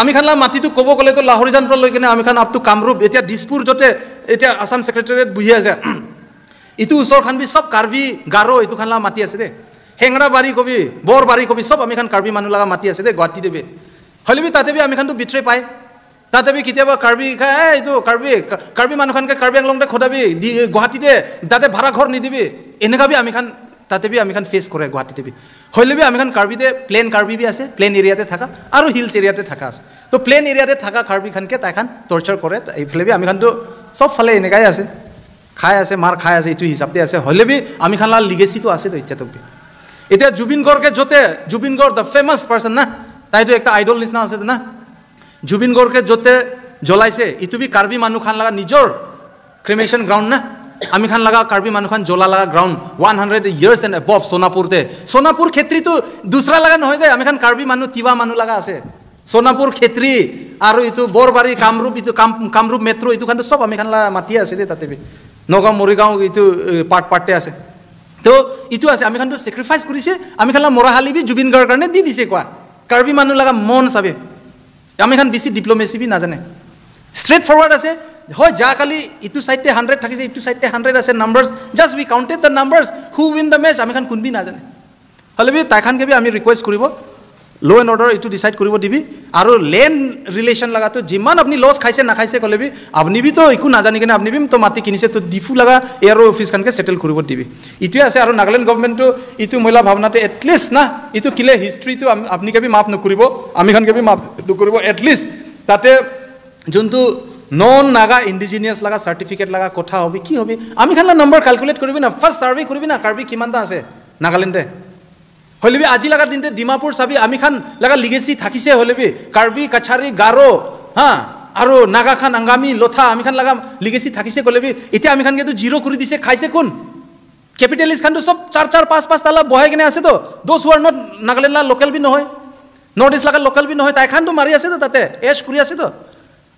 আমি খান লা মাটিটো কব গলে তো লাহৰিজান পৰা লৈ কিনে আমি খান আপ টু কামৰূপ এতিয়া দিছপুৰ যতে এতিয়া আসাম সেক্ৰেটাৰিয়েট বুহি আছে ইটো উচৰ খান বি সব কাৰ্বি গাৰো ইটো খান লা মাটি আছে দে হেংৰাবাৰী কবি বৰবাৰী কবি সব আমি খান কাৰ্বি মানুহ লাগা মাটি আছে দে গুৱাহাটী দেবে হলিবি তাতে বি আমি খান তো বিট্ৰে পাই তাতে বি কেতিয়াবা কাৰ্বি খাই এইটো কাৰ্বি মানুহ খানকে কাৰ্বি আংলংতে খদাবি গুৱাহাটীতে তাতে ভাড়া ঘৰ নিদিবি এনেকা বি আমি খান তাতে বি আমি খান ফেস কৰে গুৱাহাটীতে বি হলিবি আমি খান কাৰ্বিতে প্লেন কাৰ্বি বি আছে প্লেন এৰিয়াতে থাকা আৰু হিলস এৰিয়াতে থাকা আছে তো প্লেন এৰিয়াতে থাকা কাৰ্বি খানকে তাই খান টৰ্চাৰ কৰে এইফালে বি আমি খান তো সব ফালে এনেকাই আছে খাই আছে মাৰ খাই আছে এইটো হিচাপতে আছে হলিবি আমি খান লা লিগেসি তো আছে তো এতিয়া জুবিন গড়কে যতে জুবিন গড় দ্য ফেমাস পারসন না তাইতো একটা আইডল নিচিনা আছে না জুবিন গড়কে যতে জ্বলাইছে ইটুবি কাৰ্বি মানুহ খান লাগা নিজৰ ক্ৰিমেশন গ্ৰাউন্ড না আমি খান লাগা কাৰ্বি মানুহ খান জ্বলা লাগা গ্ৰাউন্ড 100 ইয়াৰ্স এন্ড অ্যাবভ সোনাপুৰতে সোনাপুৰ ক্ষেত্ৰী তো দুসৰা লাগা নহয় দে আমি খান কাৰ্বি মানুহ তিবা মানুহ লাগা আছে সোনাপুৰ ক্ষেত্ৰী আৰু ইটো বৰবাৰী কামৰূপ ইটো কামৰূপ মেট্ৰো ইটো খান সব আমি খান লা মাটি আছে দে তাতে নগাঁও মৰিগাঁও ইটো পাৰ্টে আছে তো ইটো আছে আমি খান তো স্যাক্ৰিফাইস কৰিছে আমি খান লা মৰাহালি বি জুবিন গড়ৰ কাৰণে দি দিছে কোৱা কাৰ্বি মানুহ লাগা মন চাবে আমি খান বেছি ডিপ্লোমেসি বি নাজানে স্ট্রেট ফরওয়ার্ড আছে হয় যা কালি ইটু সাইডে 100 থাকিছে ইটু সাইডে 100 আছে numbers just we counted the numbers who win the match আমি খান কোনবি নাজানে হলে বি তাই খানকে বি আমি রিকোয়েস্ট করিব লো এন্ড অর্ডার ইটু ডিসাইড করিব দিবি আর লেন রিলেশন লাগাতো যিমান আপনি লস খাইছে না খাইছে কলে বি আপনি বি তো একু নাজানি কেনে আপনি বি তো মাটি কিনিছে তো ডিফু লাগা এয়ারো অফিস খানকে সেটেল করিব দিবি ইটুই আছে আর নাগালেণ্ড গভর্নমেন্ট তো ইটু মহিলা ভাবনাতে এটলিস্ট না ইটু কিলে হিস্ট্রি তো আপনি কে বি মাফ নকরিব আমি খানকে বি মাফ নকরিব এটলিস্ট তাতে যোনটো নন নাগা ইন্ডিজিনিয়াস লাগা সার্টিফিকেট লাগা কথা হবি কি হবি আমি খানলা নাম্বার ক্যালকুলেট করবি না ফার্স্ট সার্ভে করবি না কার্বি কিমানটা আছে নাগালেণ্ডে হলিবি আজি লাগা দিনতে ডিমাপুর চাবি আমি খান লাগা লিগেসি থাকিছে হলিবি কাৰ্বি কাছাৰী গাৰো হা আৰু নাগা খান আংগামী লোথা আমি খান লাগা লিগেসি থাকিছে কলেবি এতিয়া আমি খানকে তো জিরো করে দিছে খাইছে কোন ক্যাপিটালিস্ট খান তো সব 4-4-5-5 তালা বহাই কিনে আছে তো those who are not Nagaland local বি নহয় নর্থ ইস্ট লাগা লোকাল বি নহয় তাই খান তো মারি আছে তো তাতে এশ কৰি আছে তো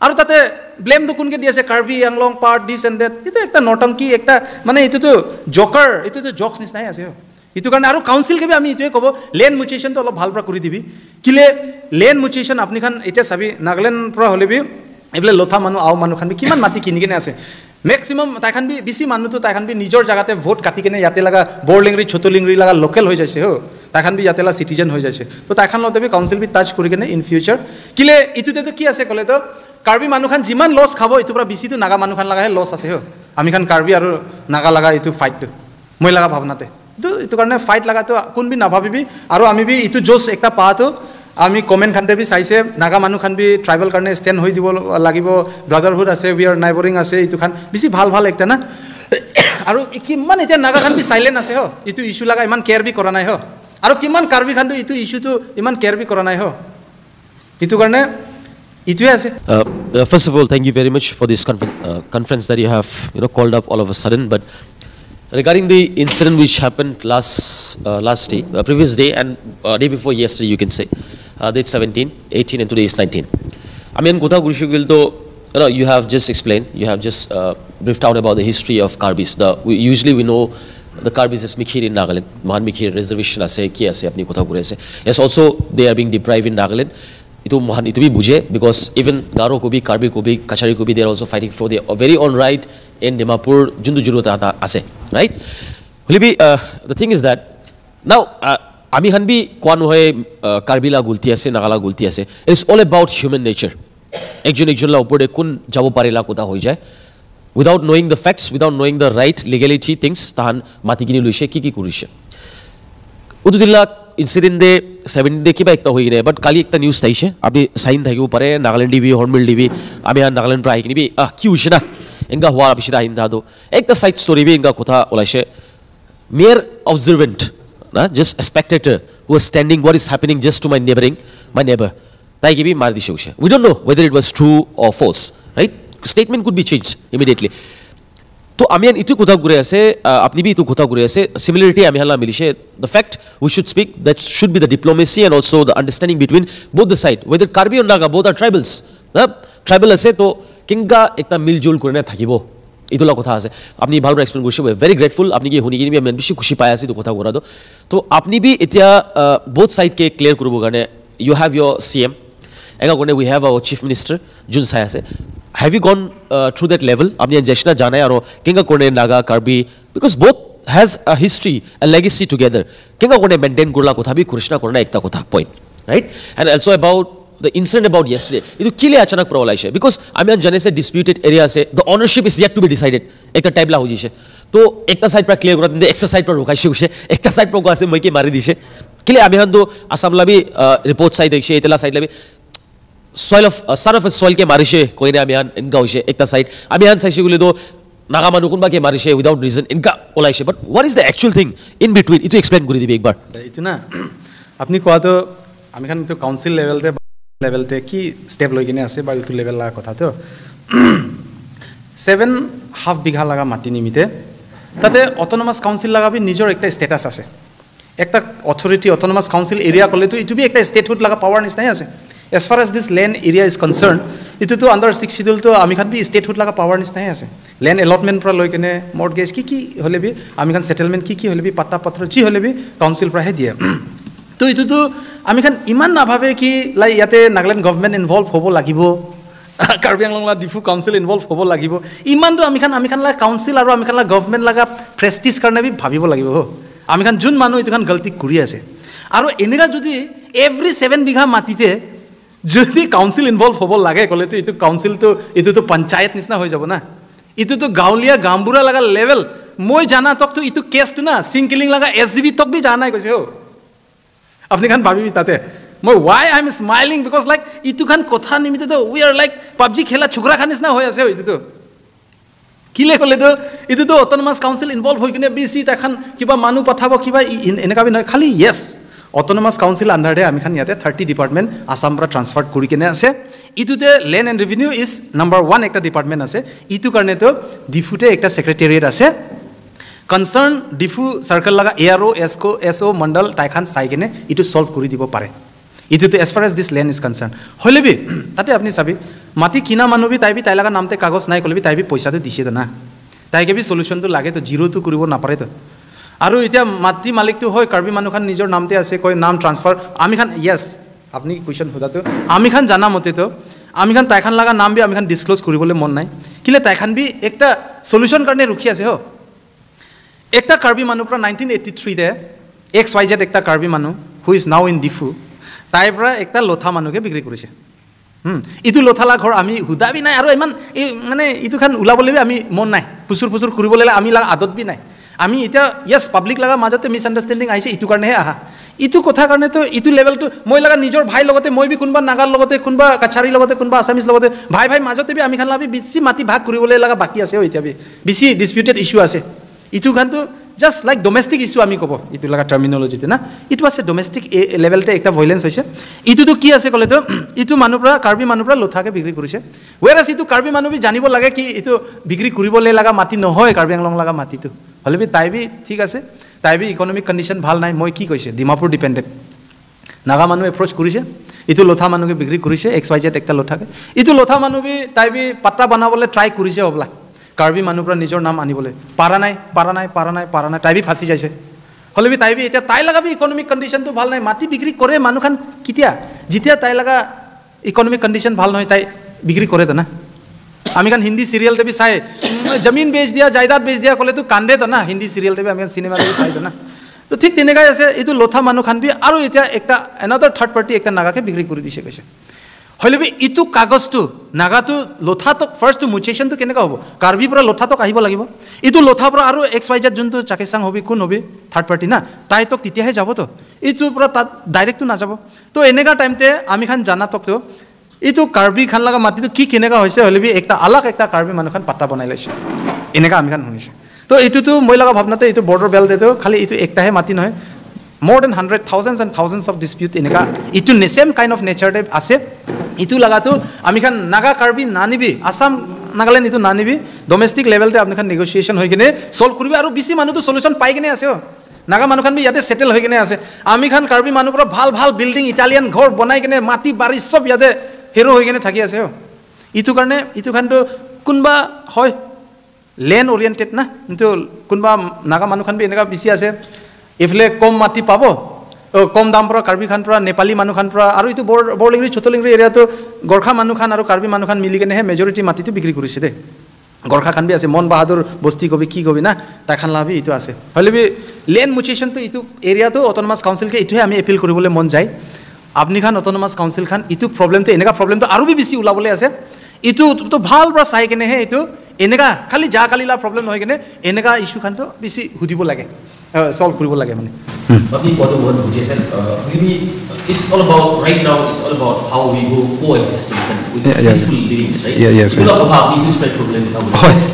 আৰু তাতে ব্লেম তো কোনকে দি আছে Karbi Anglong part this and that ইটো একটা নটংকি একটা মানে ইটো তো জকাৰ ইটো তো জক্স নিচিনাই আছে ইটো কাৰণে আৰু কাউন্সিল কে আমি ইটোৱে কব লেন মুচুয়েশন তো অলপ ভালপৰা কৰি দিবি কিলে লেন মুচুয়েশন আপনি খান এতিয়া চাবি নাগালেণ্ড পৰা হলেবি এবলে লোথা মানুহ আও মানুহ খান কিমান মাটি কিনি কিনে আছে ম্যাক্সিমাম তাই খান বি বেছি মানুহ তো তাই খান বি নিজৰ জাগাতে ভোট কাটি কিনে ইয়াতে লাগা বৰলিংৰি ছতলিংৰি লাগা লোকেল হৈ যাইছে হো তাই খান বি ইয়াতে লা সিটিজেন হৈ যাইছে তো তাই খান লতে বি কাউন্সিল বি টাচ কৰি কিনে ইন ফিউচাৰ কিলে ইটোতে তো কি আছে কলে তো কাৰ্বি মানুহ খান যিমান লস খাব ইটো পৰা বেছি তো নাগা মানুহ খান লাগাহে লস আছে হো আমি খান কাৰ্বি আৰু নাগা লাগা ইটো ফাইট মই লাগা ভাবনাতে তো ইটো কাৰণে ফাইট লাগা তো কোন বি নাভাবিবি আৰু আমি বি ইটো জোস একটা পাতো আমি কমেণ্ট খানতে বি চাইছে নাগা মানুহ খান বি ট্ৰাইবেল কাৰণে ষ্টেণ্ড হৈ দিব লাগিব ব্ৰাদাৰহুড আছে উই আৰ নাইবৰিং আছে এইটো খান বেছি ভাল ভাল একটা না আৰু কিমান এতিয়া নাগা খান বি চাইলেণ্ট আছে এইটো ইছ্যু লগা ইমান কেয়াৰ বি কৰা নাই আৰু কিমান কাৰ্বি খানটো এইটো ইছ্যুটো ইমান কেয়াৰ বি কৰা নাই এইটো কাৰণে এইটোৱে আছে First of all, thank you very much for this conference that you have called up all of a sudden. But regarding the incident which happened last day, previous day and day before yesterday, you can say, date 17, 18, and today is 19. I mean, Kotha Gurishugil, though, you have just explained, you have just briefed out about the history of Karbis. Usually we know the Karbis is Mikhir in Nagaland, Mahan Mikhir reservation ase, ki ase, apni Kotha Gure ase. Yes, also they are being deprived in Nagaland. Itu Mahan itu bhi bujhe because even Garo ko bhi, Karbi ko bhi, Kachari ko bhi, they are also fighting for their very own right in Dimapur, Jundu Jurut ase, right? The thing is that now ami han bhi kwanu hoy Karbila gulti ase, Nagala gulti ase. It's all about human nature. Ekjon la upore kun jabo parela kotha hoi jay. Without knowing the facts, without knowing the right legality things, tahan mati kini luise ki kurishe. Ududilla incident de 17 de kiba ekta hoi gine but kali ekta news taise abhi sign thakibo pare Nagaland TV Hornbill TV ami han Nagaland pra aikini bi ki hoise na enga hwa abishida hinda do ekta side story bi enga kotha olaise mere observant na just a spectator who was standing what is happening just to my neighbor tai ki bi mar dishe hoise we don't know whether it was true or false right statement could be changed immediately तो आमियान इतु कोथा गुरे आसे अपनी भी इतु कोथा गुरे आसे similarity आमियाला मिलिशे the fact we should speak that should be the diplomacy and also the understanding between both the side whether Karbi or Naga both are tribals tribal आसे तो किंगा एकता मिलजुल करने থাকিবो इतुला कोथा आसे अपनी भालो एक्सप्लेन गुरशे we very grateful अपनी के होनी के भी मैं बेसी खुशी पाया आसे तो कोथा गुरा दो तो अपनी भी इतिया both side के clear करबो गाने you have your CM एगा कोने we have our chief minister Jun Sai आसे have you gone through that level apni jeshna jana hai aro kinga kone Naga Karbi because both has a history a legacy together kinga kone maintain kurla kotha bi krishna korna ekta kotha point right and also about the incident about yesterday idu kile achanak prolaise because amian jane se disputed area se the ownership is yet to be decided ekta type la hojise to ekta side pra clear kora dinde extra side pra rokaise hoise ekta side pra gase moi ke mari dise kile amian do asam la bi report side dekhe etela side la bi soil of son of a soil ke marishe koine amihan inga hoise ekta side amihan saise gule do naga manu kunba ke marishe without reason inga olaise but what is the actual thing in between itu explain kori dibe ekbar itu na apni koa to ami khan to council level te ki step loi kine ase ba itu level la kotha to 7.5 bigha laga mati nimite tate autonomous council laga bi nijor ekta status ase ekta authority autonomous council area kole to itu bi ekta statehood laga power nis nai ase as far as this land area is concerned itu to under 6 schedule to ami khan bi statehood laga power nis nai ase land allotment pra loi kene mortgage ki hole bi ami khan settlement ki hole bi patta patra chi hole bi council pra he die to itu to ami khan iman na bhabe ki lai yate Nagaland government involved hobo lagibo Karbi Anglong la Difu council involved hobo lagibo iman to ami khan la council aru ami khan la government laga prestige karne bi bhabibo lagibo ami khan jun manu itu khan galti kuri ase aru enega jodi every 7 bigha matite যদি council involve হ'ব লাগে কলে তো ইটো council তো ইটো তো পঞ্চায়ত নিচিনা হৈ যাব না ইটো তো গাঁৱলীয়া গাঁবুৰা লগা লেভেল মই জানা তক তো ইটো কেছটো না সিংকিলিং লগা এসজিবি তক বি জানাই কৈছে ও আপনি খান ভাবিবি তাতে মই why I am smiling because like ইটো খান কথা নিমিতে তো we are like PUBG খেলা ছুকৰা খান নিচিনা হৈ আছে ইটো তো কিলে কলে তো ইটো তো অটোনমাস কাউন্সিল ইনভলভ হৈ কিনে বিসি তাখান কিবা মানু পঠাব কিবা এনেকা বি নহয় খালি yes autonomous council under de ami khan yate 30 department Assam pra transferred kuri kene ase itu te land and revenue is number 1 ekta department ase itu karne to Difu te ekta secretariat ase concern Difu circle laga ARO SO mandal tai khan sai kene itu solve kuri dibo pare itu to as far as this land is concerned hole bi tate apni sabi mati kina manu bi tai laga namte kagos nai kole bi tai bi paisa to dise to na tai ke bi solution to lage to zero to kuribo na pare to আৰু এতিয়া মাটি মালিকটো হয় কাৰ্বি মানুখান নিজৰ নামতে আছে কয় নাম ট্ৰান্সফাৰ আমি খান ইয়েস আপনি কোৱেশ্চন হোদাতো আমি খান জানা মতে তো আমি খান তাইখান লাগা নাম বি আমি খান ডিসক্লোজ কৰিবলৈ মন নাই কিলে তাইখান বি একটা সলিউশন কাৰণে ৰখি আছে হো একটা কাৰ্বি মানুহ পৰা 1983 দে XYZ একটা কাৰ্বি মানুহ who is now in Diphu তাই পৰা একটা লোথা মানুহকে বিক্ৰী কৰিছে ইটো লোথালা ঘৰ আমি হুদাবি নাই আৰু ইমান মানে ইটো খান উলাবলৈ আমি মন নাই পুচুৰ কৰিবলৈ আমি লাগা আদত বি নাই আমি এটা ইয়েস পাব্লিক লাগা মাজতে মিসআন্ডারস্ট্যান্ডিং আইছে ইটো কাৰণে আহা ইটো কথা কাৰণে তো ইটো লেভেলটো মই লাগা নিজৰ ভাই লগতে মই বি কোনবা নাগাৰ লগতে কোনবা কাছাৰী লগতে কোনবা আসামিজ লগতে ভাই মাজতে বি আমি খান লাবি বেছি মাটি ভাগ কৰিবলৈ লাগা বাকি আছে এতিয়া বি বেছি ডিসপিউটেড ইস্যু আছে ইটো খানটো জাস্ট লাইক ডোমেস্টিক ইস্যু আমি কব ইটো লাগা টার্মিনোলজিতে না ইটো আছে ডোমেস্টিক লেভেলতে একটা ভায়োলেন্স হৈছে ইটোটো কি আছে কলে তো ইটো মানুহৰা কাৰ্বি মানুহৰা লথাকে বিক্ৰী কৰিছে ওয়েৰাস ইটো কাৰ্বি মানুহ বি জানিব লাগে কি ইটো বিক্ৰী কৰিবলৈ লাগা মাটি নহয় কাৰ্বি আংলং লাগা মাটিটো হলে বি তাই বি ঠিক আছে তাই বি ইকোনমিক কন্ডিশন ভাল নাই মই কি কৈছে ডিমাপুৰ ডিপেন্ডেন্ট নাগা মানুহ এপ্ৰোচ কৰিছে ইটো লথা মানুহকে বিক্ৰী কৰিছে XYZ একটা লথাকে ইটো লথা মানুহ বি তাই বি পাত্তা বনাবলৈ ট্রাই কৰিছে হবলা কাৰ্বি মানুহৰ নিজৰ নাম আনিবলৈ পাৰা নাই তাই বি ফাঁসি যাইছে হলে বি তাই বি এতিয়া তাই লগাবি ইকোনমিক কন্ডিশনটো ভাল নাই মাটি বিক্ৰী কৰে মানুহখান কিতিয়া যেতিয়া তাই লগা ইকোনমিক কন্ডিশন ভাল নহয় তাই বিক্ৰী কৰে তো না আমি খান হিন্দি সিরিয়াল তে भी চাই জমিন বেচ দিয়া জায়দাদ বেচ দিয়া কলে তো কান্দে তো না হিন্দি সিরিয়াল তে भी আমি সিনেমা তে চাই তো না তো ঠিক তেনেকাই আছে এটো লথা মানুহ খান বি আৰু এতিয়া একটা অ্যানাদাৰ থাৰ্ড পাৰ্টি একটা নাগাকে বিক্ৰী কৰি দিছে কৈছে হলে বি ইটো কাগজটো নাগাটো লথাটো ফাৰ্স্ট টু মুচেশন তো কেনেকা হ'ব কাৰ্বি পৰা লথাটো আহিব লাগিব ইটো লথা পৰা আৰু XYZ যোনটো চাকেসাং হবি কোন হবি থাৰ্ড পাৰ্টি না তাই তো তেতিয়াহে যাব তো ইটো পৰা তাত ডাইরেক্ট তো না যাব তো এনেকা টাইমতে আমি খান জানা তক তো ইটো কাৰ্বি খান লাগা মাটিটো কি কেনেকা হৈছে হলে বি একটা আলাক একটা কাৰ্বি মানুহ খান পাত্তা বনাই লৈছে এনেকা আমি খান শুনিছে তো ইটোটো মই লাগা ভাবনাতে ইটো বৰ্ডাৰ বেল্টটো খালি ইটো একটাহে মাটি নহয় more than 100,000 and thousands of dispute এনেকা ইটো same kind of nature type আছে ইটো লাগাতো আমি খান নাগা কাৰ্বি নানিবি আসাম নাগালেণ্ড ইটো নানিবি ডোমেস্টিক লেভেলতে আপনি খান নেগোসিয়েশন হৈ কিনে সলভ কৰিবি আৰু বেছি মানুহটো সলিউশন পাই কিনে আছে নাগা মানুহ খান বি ইয়াতে সেটেল হৈ কিনে আছে আমি খান কাৰ্বি মানুহ পৰা ভাল ভাল বিল্ডিং ইটালিয়ান ঘৰ বনাই কিনে মাটি বাৰী সব ইয়াতে হেৰো হৈ কিনে থাকি আছে ইটো কাৰণে ইটো খানটো কোনবা হয় লেন ওৰিয়েন্টেড না কিন্তু কোনবা নাগা মানুহ খান বি এনেকা বেছি আছে ইফলে কম মাটি পাব কম দাম পৰা কাৰ্বি খান পৰা নেপালী মানুহ খান পৰা আৰু ইটো বৰলিংৰি ছোটলিংৰি এৰিয়াটো গৰখা মানুহ খান আৰু কাৰ্বি মানুহ খান মিলি কেনে হে মেজৰিটি মাটিটো বিক্ৰী কৰিছে দে গৰখা খান বি আছে মন বাহাদুৰ বস্তি কবি কি কবি না তাই খান লাভি ইটো আছে হলে বি লেন মুচেশন তো ইটো এৰিয়াটো অটোনমাস কাউন্সিল কে ইটোহে আমি এপিল কৰিবলৈ মন যায় আপনি খান অটোনমাস কাউন্সিল খান ইটো প্ৰবলেমটো এনেকা প্ৰবলেমটো আৰু বি বেছি উলাবলৈ আছে ইটো তো ভাল পৰা চাই কেনে হে ইটো এনেকা খালি যা কালিলা প্ৰবলেম নহয় কেনে এনেকা ইস্যু খান তো বেছি হুদিব লাগে solve কৰিব লাগে মানে But what the word Jason, maybe it's all about right now. It's all about how we go coexistence and with peaceful living, right? Yes. We don't have the spread problem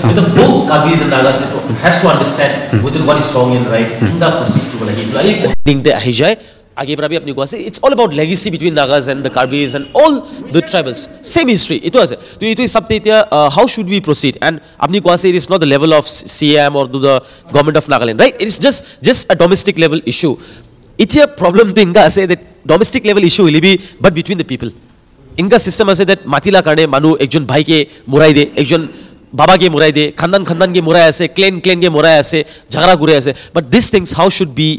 with the both Karbis and Nagas has to understand whether what is wrong and right. In the proceed to like ding the Ahijai. आगे पर अभी अपनी को है it's all about legacy between Nagas and the Karbis and all the tribals same history इतो ऐसे तो इतो सब तेतिया how should we proceed and अपनी को है it is not the level of CM or the government of Nagaland right it is just a domestic level issue इतिया problem तो इनका ऐसे that domestic level issue will be but between the people इनका system ऐसे that मातीला करने मानो एक जन भाई के मुराई दे एक जन बाबा के मुराई दे खानदान के मुराई ऐसे क्लेन के मुराई ऐसे झगड़ा गुरे ऐसे but these things how should be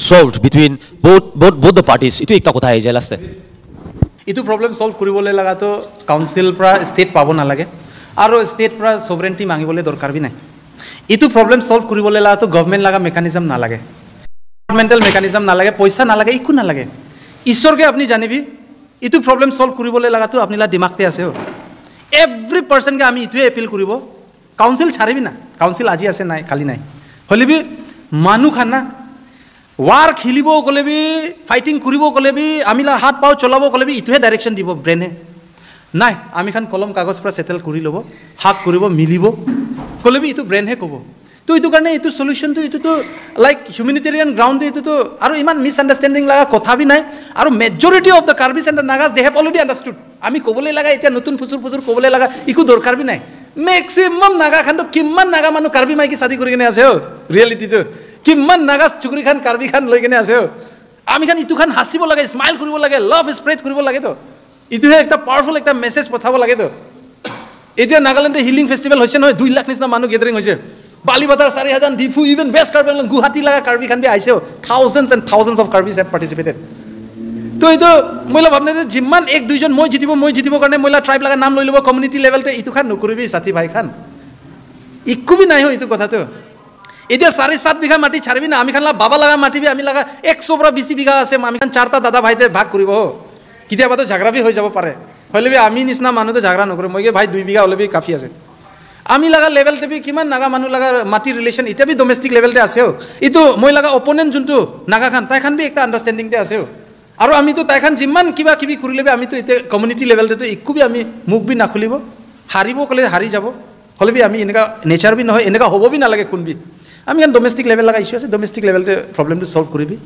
solved between both the parties इतो एक কথা है लास्ट इतो प्रॉब्लम सॉल्व কৰিবলৈ লাগা তো কাউন্সিল পৰা স্টেট পাব না লাগে আৰু স্টেট পৰা সভৰেন্টি মাগিবলৈ দৰকাৰ বি নাই ইটো প্ৰবলেম সলভ কৰিবলৈ লাগা তো গভৰ্নমেন্ট লাগা মেকানিজম না লাগে গভৰ্নমেন্টাল মেকানিজম না লাগে পইচা না লাগে ইকু না লাগে ঈশ্বৰকে আপনি জানিবি ইটো প্ৰবলেম সলভ কৰিবলৈ লাগা তো আপনি লা দিমাগতে আছে এভরি পার্সন কে আমি ইটোয়ে এপিল করিব কাউন্সিল ছাড়িবি না কাউন্সিল আজি আছে নাই কালি নাই হলিবি মানুহ খানা ওয়ার খেলিব কলেবি ফাইটিং করিব কলেবি আমিলা হাত পাও চলাব কলেবি ইটোহে ডাইরেকশন দিব ব্রেনে নাই আমি খান কলম কাগজ পৰা সেটেল কৰি লব হাক কৰিব মিলিব কলেবি ইটো ব্ৰেনহে কব তো ইটো কাৰণে ইটো সলিউশন তো ইটো তো লাইক হিউম্যানিটেৰিয়ান গ্ৰাউন্ড ইটো তো আৰু ইমান মিস আন্ডাৰস্ট্যান্ডিং লাগা কথা বি নাই আৰু majority of the Karbis and the Nagas they have already understood আমি কবলৈ লাগা এতিয়া নতুন ফুচুৰ কবলৈ লাগা ইকু দৰকাৰ বি নাই ম্যাক্সিমাম নাগা খান তো কিমান নাগা মানুহ কাৰ্বি মাইকি শাদি কৰি কিনে আছে ৰিয়েলিটি তো কিমান নাগা চুকুৰি খান কাৰ্বি খান লৈ কিনে আছে আমি খান ইটো খান হাসিব লাগে স্মাইল কৰিব লাগে লাভ স্প্ৰেড কৰিব লাগে তো ইটোহে একটা পাওয়ারফুল একটা মেসেজ পঠাব লাগে তো এতিয়া নাগালেণ্ডে হিলিং ফেস্টিভেল হৈছে নহয় 2 লাখ নিচিনা মানুহ গেদাৰিং হৈছে বালিবাটাৰ 4000 ডিফু ইভেন বেস্ট কাৰ্বি গুৱাহাটী লাগা কাৰ্বি খান বি আইছে thousands and thousands of Karbis have participated তো ইটো মইলা ভাবনে জিমান এক দুইজন মই জিতিব কাৰণে মইলা ট্ৰাইব লাগা নাম লৈ লব কমিউনিটি লেভেলতে ইটো খান নকৰিবি সাথী ভাই খান ইকু বি নাই হয় ইটো কথা তো এতিয়া 7.5 বিঘা মাটি ছাড়বি না আমি খান বাবা লাগা মাটি বি আমি লাগা 100 পৰা 20 বিঘা আছে আমি খান চাৰটা দাদা ভাইতে ভাগ কৰিব কিতিয়াবা তো ঝগড়া বি হৈ যাব পাৰে হলে বি আমি নিছনা মানুহ তো ঝগড়া নকৰে মই ভাই 2 বিঘা হলে বি কাফি আছে আমি লাগা লেভেলতে বি কিমান নাগা মানুহ লাগা মাটি ৰিলেশ্যন এতিয়া বি ডমেষ্টিক লেভেলতে আছেও ইটো মই লাগা অপোনেণ্ট যোনটো নাগা খান তাইখান বি একটা আণ্ডাৰষ্টেণ্ডিংতে আছেও আৰু আমিতো তাইখান যিমান কিবা কিবি কৰিলে বি আমিতো এতিয়া কমিউনিটি লেভেলতে একো বি আমি মুখ বি নাখুলিব হাৰিব ক'লে হাৰি যাব হ'লে বি আমি এনেকুৱা নেচাৰ বি নহয় এনেকুৱা হ'ব বি নালাগে কোন বি আমি এখন ডমেষ্টিক লেভেল লগা ইছ্যু আছে ডমেষ্টিক লেভেলতে প্ৰব্লেমটো ছল্ভ কৰিবি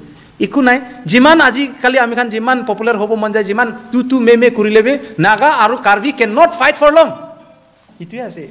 একো নাই যিমান আজিকালি আমি খান যিমান পপুলাৰ হ'ব মন যায় যিমান তু মে কৰিলে বি নাগা আৰু কাৰ্বি কেন নট ফাইট ফৰ লং ইটোৱে আছে